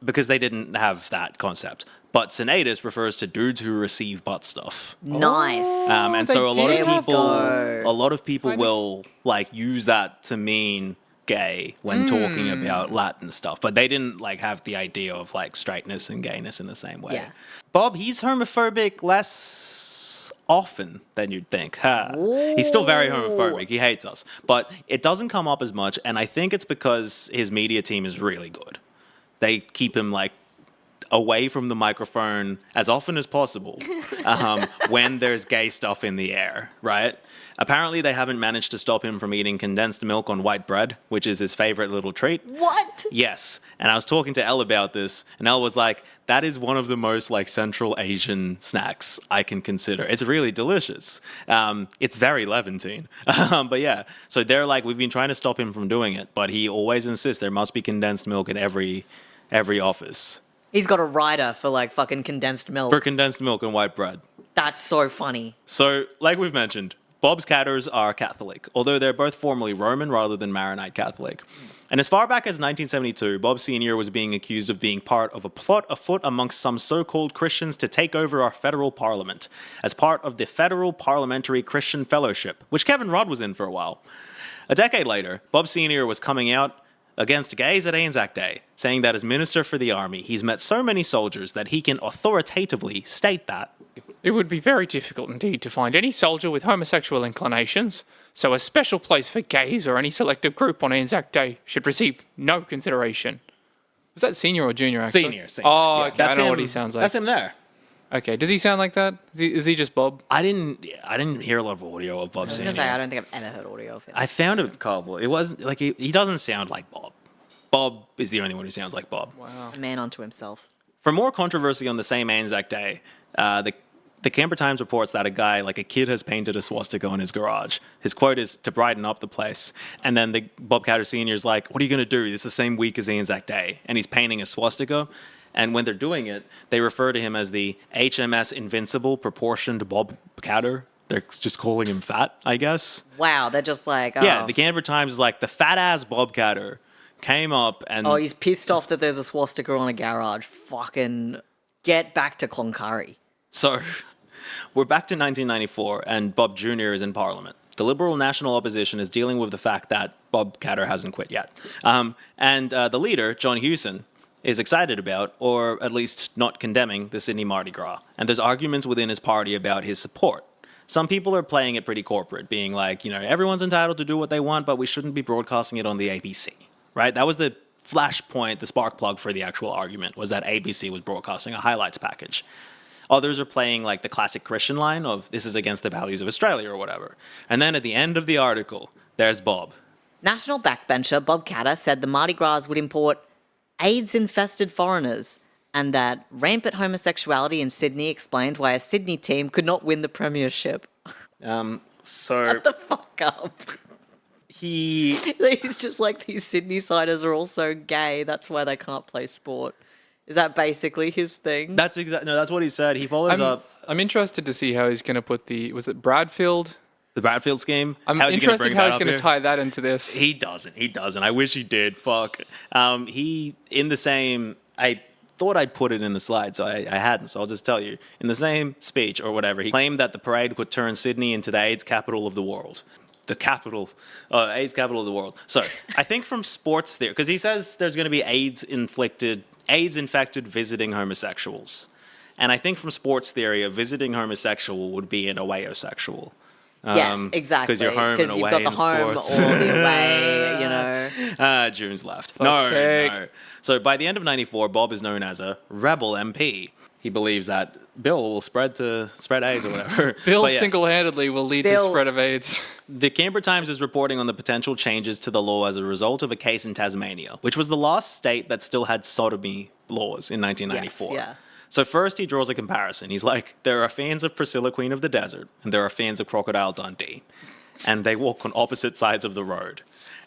Because they didn't have that concept. But senatus refers to dudes who receive butt stuff.
Nice.
And
they
so a lot
did
of
have
people will use that to mean gay when talking about Latin stuff. But they didn't have the idea of straightness and gayness in the same way.
Yeah.
Bob, he's homophobic less often than you'd think. Ha. He's still very homophobic. He hates us. But it doesn't come up as much, and I think it's because his media team is really good. They keep him, like, away from the microphone as often as possible when there's gay stuff in the air, right? Apparently, they haven't managed to stop him from eating condensed milk on white bread, which is his favorite little treat.
What?
Yes. And I was talking to Elle about this, and Elle was like, that is one of the most, like, Central Asian snacks I can consider. It's really delicious. It's very Levantine. But yeah, so they're like, we've been trying to stop him from doing it, but he always insists there must be condensed milk in every office.
He's got a rider for like fucking condensed milk.
For condensed milk and white bread.
That's so funny.
So, like we've mentioned, Bob's catters are Catholic, although they're both formally Roman rather than Maronite Catholic. And as far back as 1972, Bob Sr. was being accused of being part of a plot afoot amongst some so-called Christians to take over our federal parliament, as part of the Federal Parliamentary Christian Fellowship, which Kevin Rudd was in for a while. A decade later, Bob Sr. was coming out against gays at Anzac Day, saying that as Minister for the Army, he's met so many soldiers that he can authoritatively state that
It would be very difficult indeed to find any soldier with homosexual inclinations, so a special place for gays or any selected group on Anzac Day should receive no consideration. Was that senior or junior, actually?
Senior.
Oh,
Yeah,
okay, I know
him,
what he sounds like.
That's him there.
Okay, does he sound like that? Is he just Bob?
I didn't hear a lot of audio of Bob
I was
Sr.
gonna say I don't think I've ever heard audio of him.
I found it colorful. It wasn't like he doesn't sound like Bob. Bob is the only one who sounds like Bob.
Wow.
A man unto himself.
For more controversy on the same Anzac Day, the Canberra Times reports that a kid has painted a swastika on his garage. His quote is, to brighten up the place. And then Bob Catter Sr. is like, what are you going to do? It's the same week as Anzac Day. And he's painting a swastika. And when they're doing it, they refer to him as the HMS Invincible Proportioned Bob Catter. They're just calling him fat, I guess.
Wow, they're just like, oh.
Yeah, the Canberra Times is like, the fat-ass Bob Catter came up and...
Oh, he's pissed off that there's a swastika on a garage. Fucking get back to Cloncurry.
So, we're back to 1994, and Bob Jr. is in Parliament. The Liberal National Opposition is dealing with the fact that Bob Catter hasn't quit yet. And the leader, John Hewson, is excited about, or at least not condemning, the Sydney Mardi Gras. And there's arguments within his party about his support. Some people are playing it pretty corporate, being like, everyone's entitled to do what they want, but we shouldn't be broadcasting it on the ABC, right? That was the flashpoint, the spark plug for the actual argument, was that ABC was broadcasting a highlights package. Others are playing like the classic Christian line of, this is against the values of Australia or whatever. And then at the end of the article, there's Bob.
National backbencher Bob Catter said the Mardi Gras would import AIDS-infested foreigners, and that rampant homosexuality in Sydney explained why a Sydney team could not win the premiership.
So
Shut the fuck up.
he's
just like, these Sydney-siders are also gay, that's why they can't play sport. Is that basically his thing?
that's what he said. He follows up
I'm interested to see how he's going to put was it Bradfield?
the Bradfield scheme.
I'm
How's he gonna
interested
bring
how
that
he's
up
going to
here?
tie that into this.
He doesn't. I wish he did. Fuck. He, in the same, I thought I'd put it in the slide, so I hadn't, so I'll just tell you. In the same speech or whatever, he claimed that the parade would turn Sydney into the AIDS capital of the world. The capital, AIDS capital of the world. So, I think from sports theory, because he says there's going to be AIDS-infected visiting homosexuals. And I think from sports theory, a visiting homosexual would be an away-osexual.
Yes, exactly.
Because you're home and
you've
away
got the
in
home
sports.
or the away,
June's left.
Fuck's sake.
No. So by the end of 94, Bob is known as a rebel MP. He believes that Bill will spread AIDS or whatever.
Bill
But yeah,
single-handedly will lead the
Bill-
spread of AIDS.
the Canberra Times is reporting on the potential changes to the law as a result of a case in Tasmania, which was the last state that still had sodomy laws in 1994.
Yes, yeah.
So first he draws a comparison. He's like, there are fans of Priscilla, Queen of the Desert, and there are fans of Crocodile Dundee. And they walk on opposite sides of the road.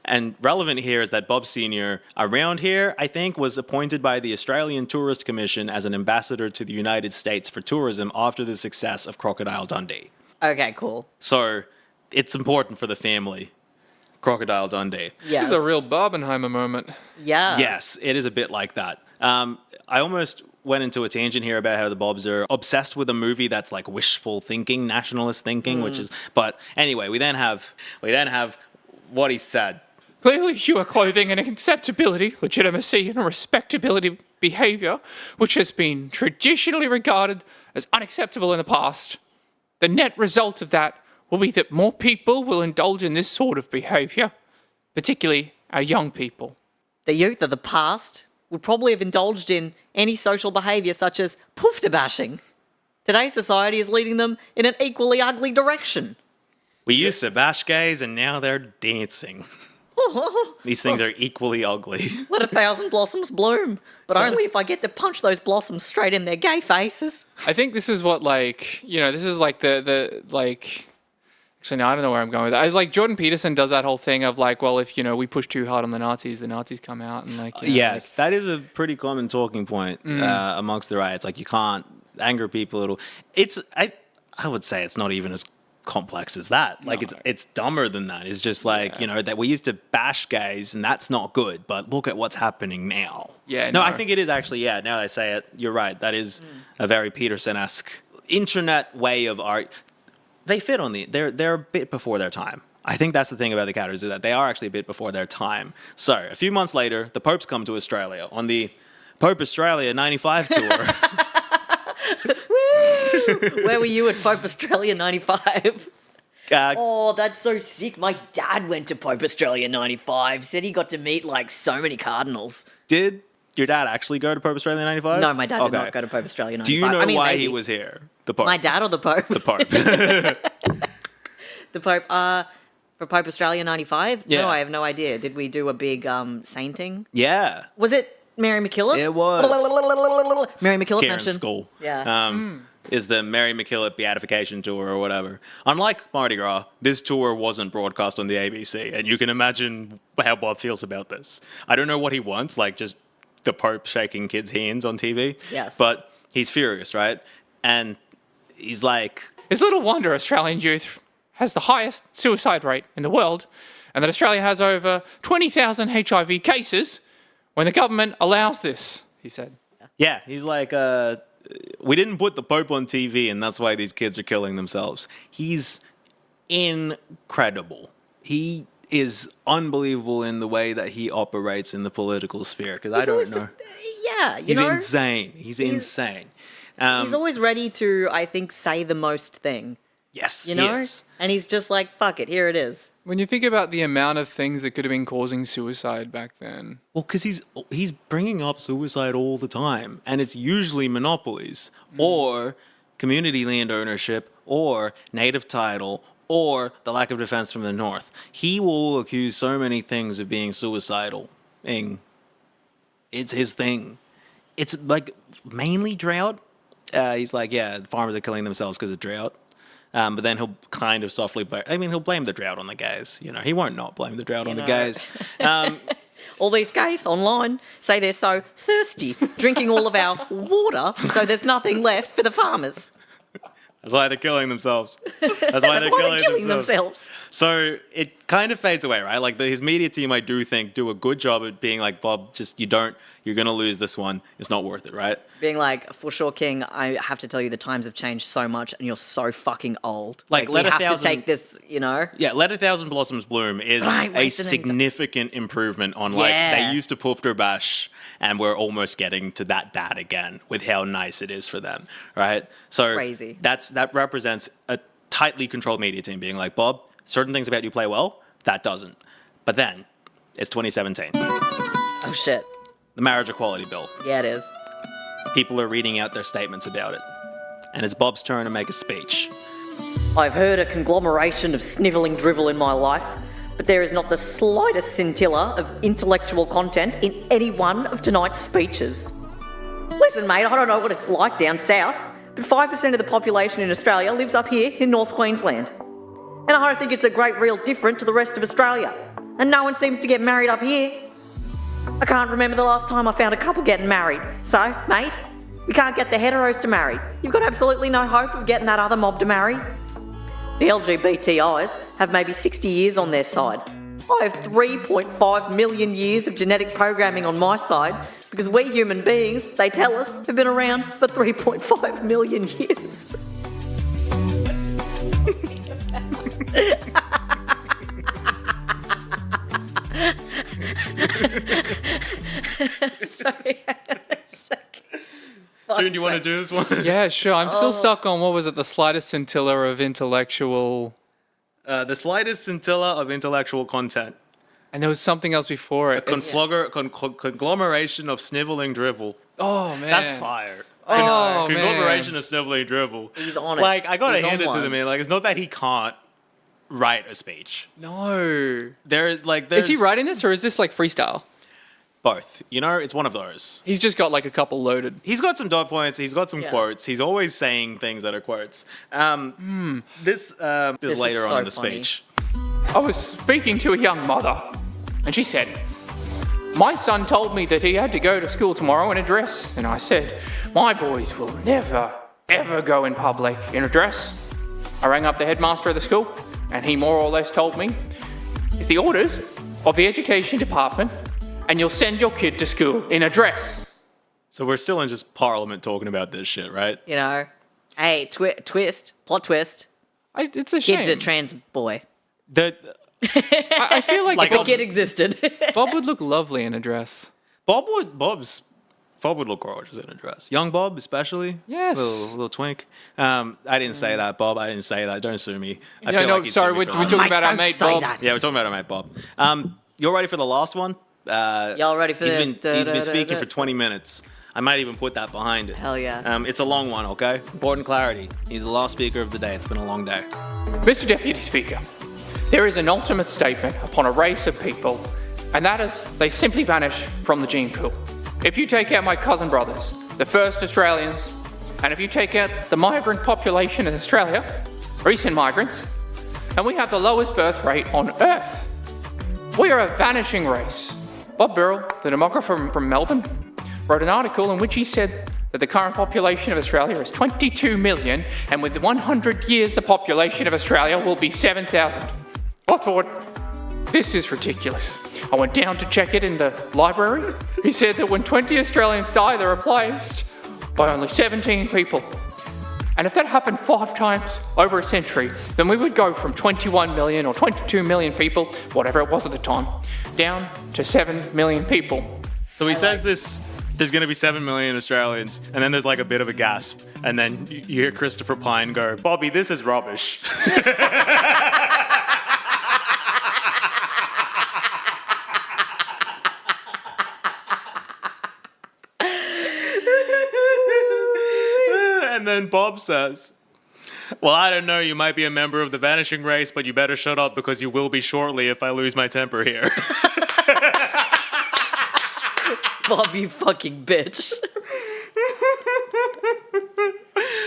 And relevant here is that Bob Sr. around here, I think, was appointed by the Australian Tourist Commission as an ambassador to the United States for tourism after the success of Crocodile Dundee.
Okay, cool.
So it's important for the family. Crocodile Dundee.
Yes.
This is a real Barbenheimer moment.
Yeah.
Yes, it is a bit like that. I almost went into a tangent here about how the Bobs are obsessed with a movie that's like wishful thinking, nationalist thinking, which is. But anyway, we then have what he said.
Clearly, you are clothing an acceptability, legitimacy, and a respectability behaviour which has been traditionally regarded as unacceptable in the past. The net result of that will be that more people will indulge in this sort of behaviour, particularly our young people.
The youth of the past would probably have indulged in any social behaviour such as poofta bashing. Today's society is leading them in an equally ugly direction.
We used to bash gays and now they're dancing. These things are equally ugly.
Let 1,000 blossoms bloom, but only if I get to punch those blossoms straight in their gay faces.
I think this is what, like, you know, this is like the like. Actually, no, I don't know where I'm going with that. Like, Jordan Peterson does that whole thing of like, well, if, you know, we push too hard on the Nazis come out and like. You know,
Yes, that is a pretty common talking point amongst the right. It's like you can't anger people at all. I would say it's not even as complex as that. Like it's dumber than that. It's just like, you know, that we used to bash gays and that's not good, but look at what's happening now.
Yeah.
No, I think it is actually, yeah, now that I say it, you're right. That is a very Peterson-esque internet way of art. They fit on they're a bit before their time. I think that's the thing about the Catters, is that they are actually a bit before their time. So a few months later, the Popes come to Australia on the Pope Australia 95 tour.
Where were you at Pope Australia 95? Oh, that's so sick. My dad went to Pope Australia 95. Said he got to meet like so many cardinals.
Did your dad actually go to Pope Australia 95?
No, my dad did not go to Pope Australia 95.
Do you know why
maybe.
he was here? The Pope.
My dad or the Pope?
The Pope.
The Pope, for Pope Australia 95?
Yeah.
No, I have no idea. Did we do a big sainting?
Yeah.
Was it Mary MacKillop?
It was.
Mary MacKillop
Karen
mentioned.
School.
Yeah.
Is the Mary MacKillop Beatification Tour or whatever. Unlike Mardi Gras, this tour wasn't broadcast on the ABC, and you can imagine how Bob feels about this. I don't know what he wants, like just the Pope shaking kids' hands on TV.
Yes.
But he's furious, right? And he's like...
It's little wonder Australian youth has the highest suicide rate in the world, and that Australia has over 20,000 HIV cases when the government allows this, he said.
Yeah, he's like... we didn't put the Pope on TV, and that's why these kids are killing themselves. He's incredible. He is unbelievable in the way that he operates in the political sphere, because I don't know.
He's
insane. He's insane.
He's always ready to, I think, say the most thing.
Yes,
you know?
Yes.
And he's just like, fuck it, here it is.
When you think about the amount of things that could have been causing suicide back then.
Well, because he's bringing up suicide all the time, and it's usually monopolies or community land ownership or native title or the lack of defense from the north. He will accuse so many things of being suicidal. It's his thing. It's like mainly drought. He's like, yeah, the farmers are killing themselves because of drought. But then he'll kind of softly he'll blame the drought on the gays. You know, he won't not blame the drought on the gays.
All these gays online say they're so thirsty, drinking all of our water, so there's nothing left for the farmers.
That's why they're killing themselves. That's why they're killing themselves. So it kind of fades away, right? Like his media team, I do think, do a good job at being like, Bob, just you're going to lose this one. It's not worth it, right?
Being like, for sure, King, I have to tell you the times have changed so much and you're so fucking old.
Like
we have to take this, you know?
Yeah, Let 1,000 Blossoms Bloom is a significant improvement on they used to poof their bash and we're almost getting to that bad again with how nice it is for them, right? So
crazy.
That represents a tightly controlled media team being like, Bob, certain things about you play well, that doesn't. But then, it's 2017.
Oh, shit.
The marriage equality bill.
Yeah, it is.
People are reading out their statements about it. And it's Bob's turn to make a speech.
I've heard a conglomeration of snivelling drivel in my life, but there is not the slightest scintilla of intellectual content in any one of tonight's speeches. Listen, mate, I don't know what it's like down south, but 5% of the population in Australia lives up here in North Queensland. And I don't think it's a great real different to the rest of Australia. And no one seems to get married up here. I can't remember the last time I found a couple getting married. So, mate, we can't get the heteros to marry. You've got absolutely no hope of getting that other mob to marry. The LGBTIs have maybe 60 years on their side. I have 3.5 million years of genetic programming on my side because we human beings, they tell us, have been around for 3.5 million years.
Just Do you want to do this one?
Yeah, sure. I'm still stuck on, what was it, the slightest scintilla of intellectual...
The slightest scintilla of intellectual content.
And there was something else before it.
Conglomeration of sniveling drivel.
Oh, man.
That's fire.
Oh,
Conglomeration
man.
of sniveling drivel.
He's on it.
Like, I gotta
He's on
hand it to
one.
the man. Like, it's not that he can't write a speech.
No.
There's
Is he writing this, or is this like freestyle?
both. You know, it's one of those.
He's just got like a couple loaded.
He's got some dot points. He's got some
Yeah.
quotes. He's always saying things that are quotes. This is later
is
on
so
in the
funny.
speech.
I was speaking to a young mother, and she said, "My son told me that he had to go to school tomorrow in a dress." And I said, "My boys will never, ever go in public in a dress." I rang up the headmaster of the school, and he more or less told me, "It's the orders of the education department, and you'll send your kid to school in a dress."
So we're still in just Parliament talking about this shit, right?
You know, hey, twist, plot twist.
It's a shame.
Kid's a trans boy.
I feel like,
Like
The
Bob,
kid existed.
Bob would look lovely in a dress.
Bob would look gorgeous in a dress. Young Bob, especially.
Yes.
Little twink. I didn't say that, Bob. I didn't say that. Don't sue me. I feel
no,
like he'd
sorry,
sue me
we're
for
talking
that.
Mike,
about our
don't
mate
say
Bob.
that.
Yeah, we're talking about our mate Bob. You're ready for the last one?
Y'all ready for
He's
this?
been speaking for 20 minutes. I might even put that behind it.
Hell yeah.
It's a long one, okay? Important clarity. He's the last speaker of the day. It's been a long day.
Mr. Deputy Speaker, there is an ultimate statement upon a race of people, and that is they simply vanish from the gene pool. If you take out my cousin brothers, the first Australians, and if you take out the migrant population in Australia, recent migrants, and we have the lowest birth rate on Earth. We are a vanishing race. Bob Burrell, the demographer from Melbourne, wrote an article in which he said that the current population of Australia is 22 million, and with 100 years, the population of Australia will be 7,000. I thought, this is ridiculous. I went down to check it in the library. He said that when 20 Australians die, they're replaced by only 17 people. And if that happened 5 times over a century, then we would go from 21 million or 22 million people, whatever it was at the time, down to 7 million people.
So he says there's going to be 7 million Australians, and then there's like a bit of a gasp, and then you hear Christopher Pine go, "Bobby, this is rubbish." And then Bob says, "Well, I don't know, you might be a member of the vanishing race, but you better shut up because you will be shortly if I lose my temper here."
Bob, you fucking bitch.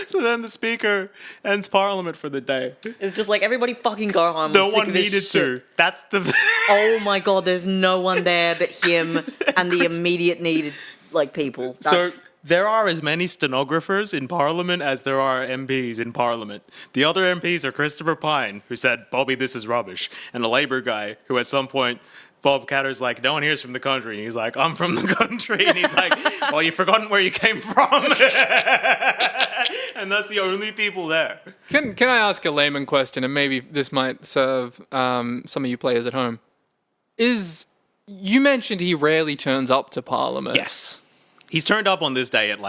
So then the speaker ends Parliament for the day.
It's just like, everybody fucking go home. I'm
No
sick
one
of this
needed
shit.
to. That's the...
Oh my god, there's no one there but him and the immediate needed, like, people.
So
That's,
there are as many stenographers in Parliament as there are MPs in Parliament. The other MPs are Christopher Pine, who said, "Bobby, this is rubbish," and a Labour guy who at some point, Bob Catter's like, "No one here's from the country." And he's like, "I'm from the country." And he's like, "Well, you've forgotten where you came from." And that's the only people there.
Can I ask a layman question, and maybe this might serve some of you players at home? You mentioned he rarely turns up to Parliament.
Yes. He's turned up on this day at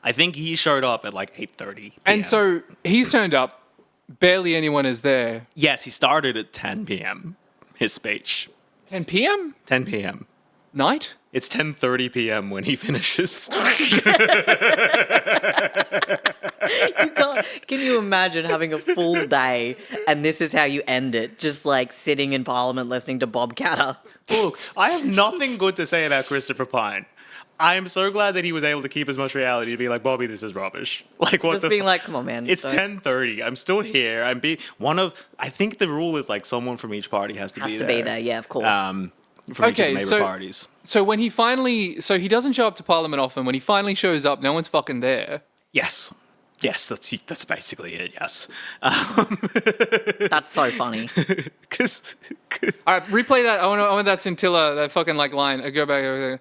I think he showed up at 8:30 p.m.
And so he's turned up, barely anyone is there.
Yes, he started at 10 p.m. his speech.
10 p.m.?
10 p.m.
Night?
It's 10:30 p.m. when he finishes.
you can't, can you imagine having a full day and this is how you end it? Just like sitting in Parliament listening to Bob Catter.
Look, I have nothing good to say about Christopher Pine. I am so glad that he was able to keep as much reality to be like, "Bobby, this is rubbish." Like, what
Just
the
being
f-
like, come on, man.
It's
Don't-
10:30. I'm still here. I think the rule is someone from each party has to be there.
Has to be there, yeah, of course.
From each of the Labour parties.
So when he he doesn't show up to Parliament often. When he finally shows up, no one's fucking there.
Yes. Yes, that's basically it, yes.
That's so funny.
Because...
All right, replay that. I want that scintilla, that fucking line. Go back.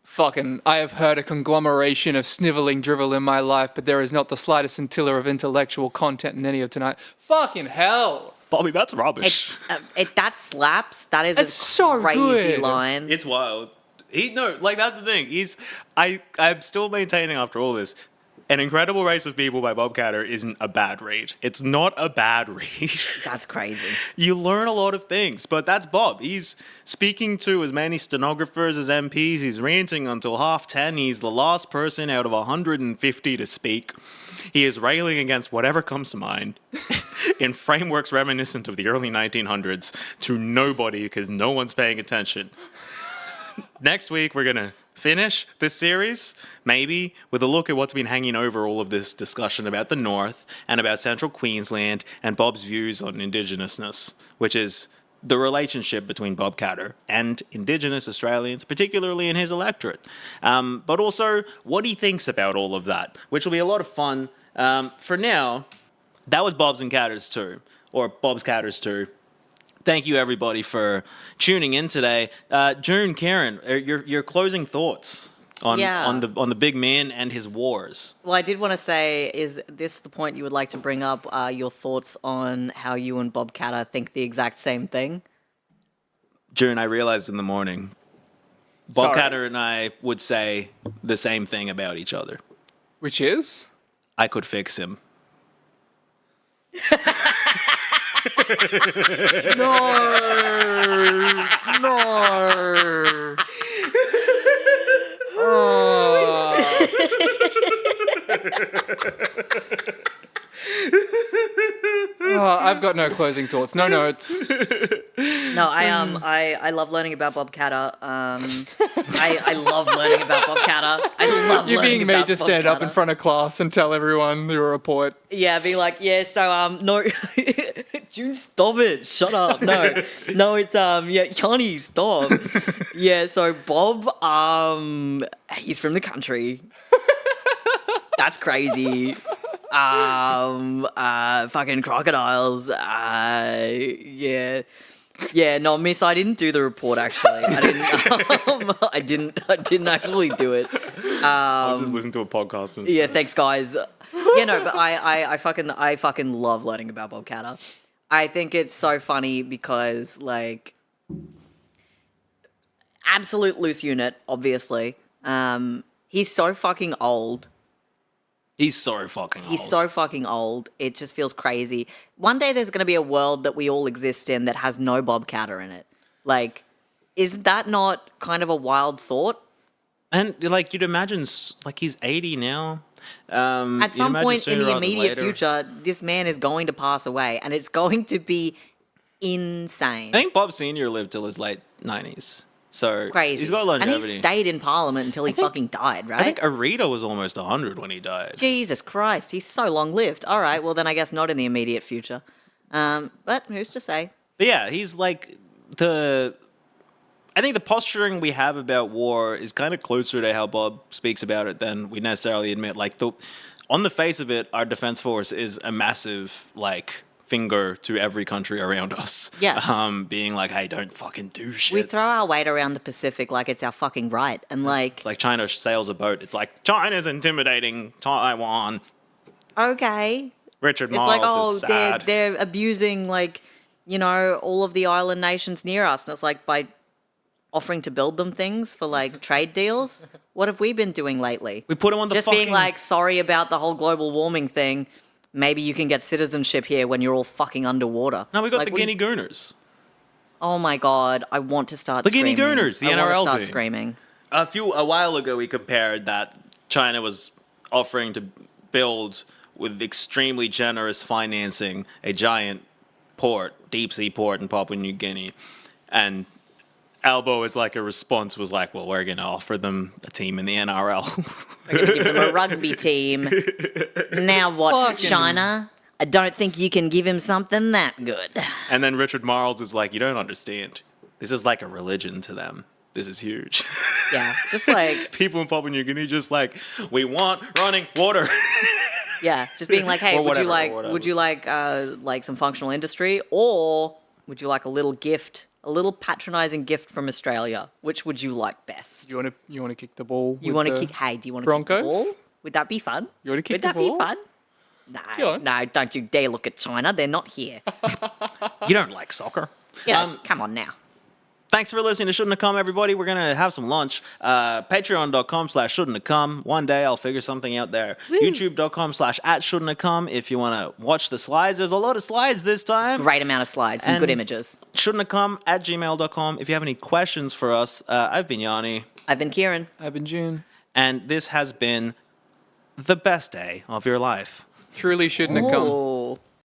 Fucking, I have heard a conglomeration of sniveling drivel in my life, but there is not the slightest scintilla of intellectual content in any of tonight. Fucking hell.
Bobby, that's rubbish.
That slaps. That is
That's
a
so
crazy
good.
line.
It's wild. That's the thing. I'm still maintaining after all this. An Incredible Race of People by Bob Catter isn't a bad read. It's not a bad read.
That's crazy.
You learn a lot of things, but that's Bob. He's speaking to as many stenographers as MPs. He's ranting until 10:30. He's the last person out of 150 to speak. He is railing against whatever comes to mind in frameworks reminiscent of the early 1900s to nobody because no one's paying attention. Next week, we're going to finish this series, maybe, with a look at what's been hanging over all of this discussion about the North and about Central Queensland and Bob's views on Indigenousness, which is the relationship between Bob Catter and Indigenous Australians, particularly in his electorate. But also what he thinks about all of that, which will be a lot of fun. For now, that was Bob's and Catter's 2, or Bob's Catter's 2. Thank you, everybody, for tuning in today. June, Karen, your closing thoughts on the big man and his wars.
Well, I did want to say, is this the point you would like to bring up? Your thoughts on how you and Bob Catter think the exact same thing?
June, I realized in the morning, Bob Catter and I would say the same thing about each other.
Which is?
I could fix him.
No. Oh, I've got no closing thoughts. No notes.
No, I love learning about Bob Catter. I love learning about Bob Catter. I love
You're
learning
being made
about
to
Bob
stand up
Catter.
in front of class and tell everyone your report.
Yeah, being like, no, June, stop it, shut up. No, it's Yanni, stop. Yeah, so Bob, he's from the country. That's crazy. Fucking crocodiles. Yeah, no, miss, I didn't do the report, actually. I didn't actually do it.
I'll just listen to a podcast and
Yeah, thanks, guys. Yeah, no, but I fucking love learning about Bob Catter. I think it's so funny because, like, absolute loose unit, obviously. He's so fucking old.
He's so fucking old.
He's so fucking old. It just feels crazy. One day there's going to be a world that we all exist in that has no Bob Catter in it. Like, is that not kind of a wild thought?
And, like, you'd imagine, like, he's 80 now.
At some point in the immediate future, this man is going to pass away, and it's going to be insane.
I think Bob Sr. lived till his late 90s. So
Crazy.
He's got longevity.
And he stayed in Parliament until he fucking died, right?
I think Arita was almost 100 when he died.
Jesus Christ, he's so long-lived. All right, well then I guess not in the immediate future. But who's to say?
But yeah, he's like I think the posturing we have about war is kind of closer to how Bob speaks about it than we necessarily admit. Like, on the face of it, our defense force is a massive, like, finger to every country around us.
Yes.
Being like, hey, don't fucking do shit.
We throw our weight around the Pacific like it's our fucking right. And like...
It's like China sails a boat. It's like, China's intimidating Taiwan.
Okay.
Richard
It's
Miles
like, oh,
is sad.
they're abusing, like, you know, all of the island nations near us. And it's like, by offering to build them things for, like, trade deals? What have we been doing lately?
We put them on the
Just being like, sorry about the whole global warming thing. Maybe you can get citizenship here when you're all fucking underwater.
No, we got
like,
the Guinea Gooners.
Oh my God, I want to start
The
screaming.
Guinea Gooners, the
I want
NRL
to start
team.
screaming.
A while ago, we compared that China was offering to build, with extremely generous financing, a giant port, deep sea port in Papua New Guinea. And Albo was like, a response was like, well, we're going to offer them a team in the NRL.
We're going to give them a rugby team. Now what, China? I don't think you can give him something that good.
And then Richard Marles is like, you don't understand. This is like a religion to them. This is huge.
Yeah, just like...
People in Papua New Guinea just like, we want running water.
Yeah, just being like, hey,
Or
would you
whatever.
like some functional industry, or would you like a little gift, a little patronizing gift from Australia? Which would you like best?
You want to kick the ball?
You want to kick? Hey, do you want to kick the
Broncos?
ball? Would that be fun?
You want to kick
Would
the
that
ball?
be fun?
Go
No,
on.
no, don't you dare look at China. They're not here.
You don't like soccer.
Yeah, come on now.
Thanks for listening to Shouldn'ta Come, everybody. We're going to have some lunch. Patreon.com/Shouldn'ta Come. One day I'll figure something out there. YouTube.com/@Shouldn'ta Come if you want to watch the slides. There's a lot of slides this time.
Great amount of slides, some good images.
Shouldn'ta@gmail.com. If you have any questions for us, I've been Yanni.
I've been Kieran.
I've been June.
And this has been the best day of your life.
Truly shouldn't have come.
Oh.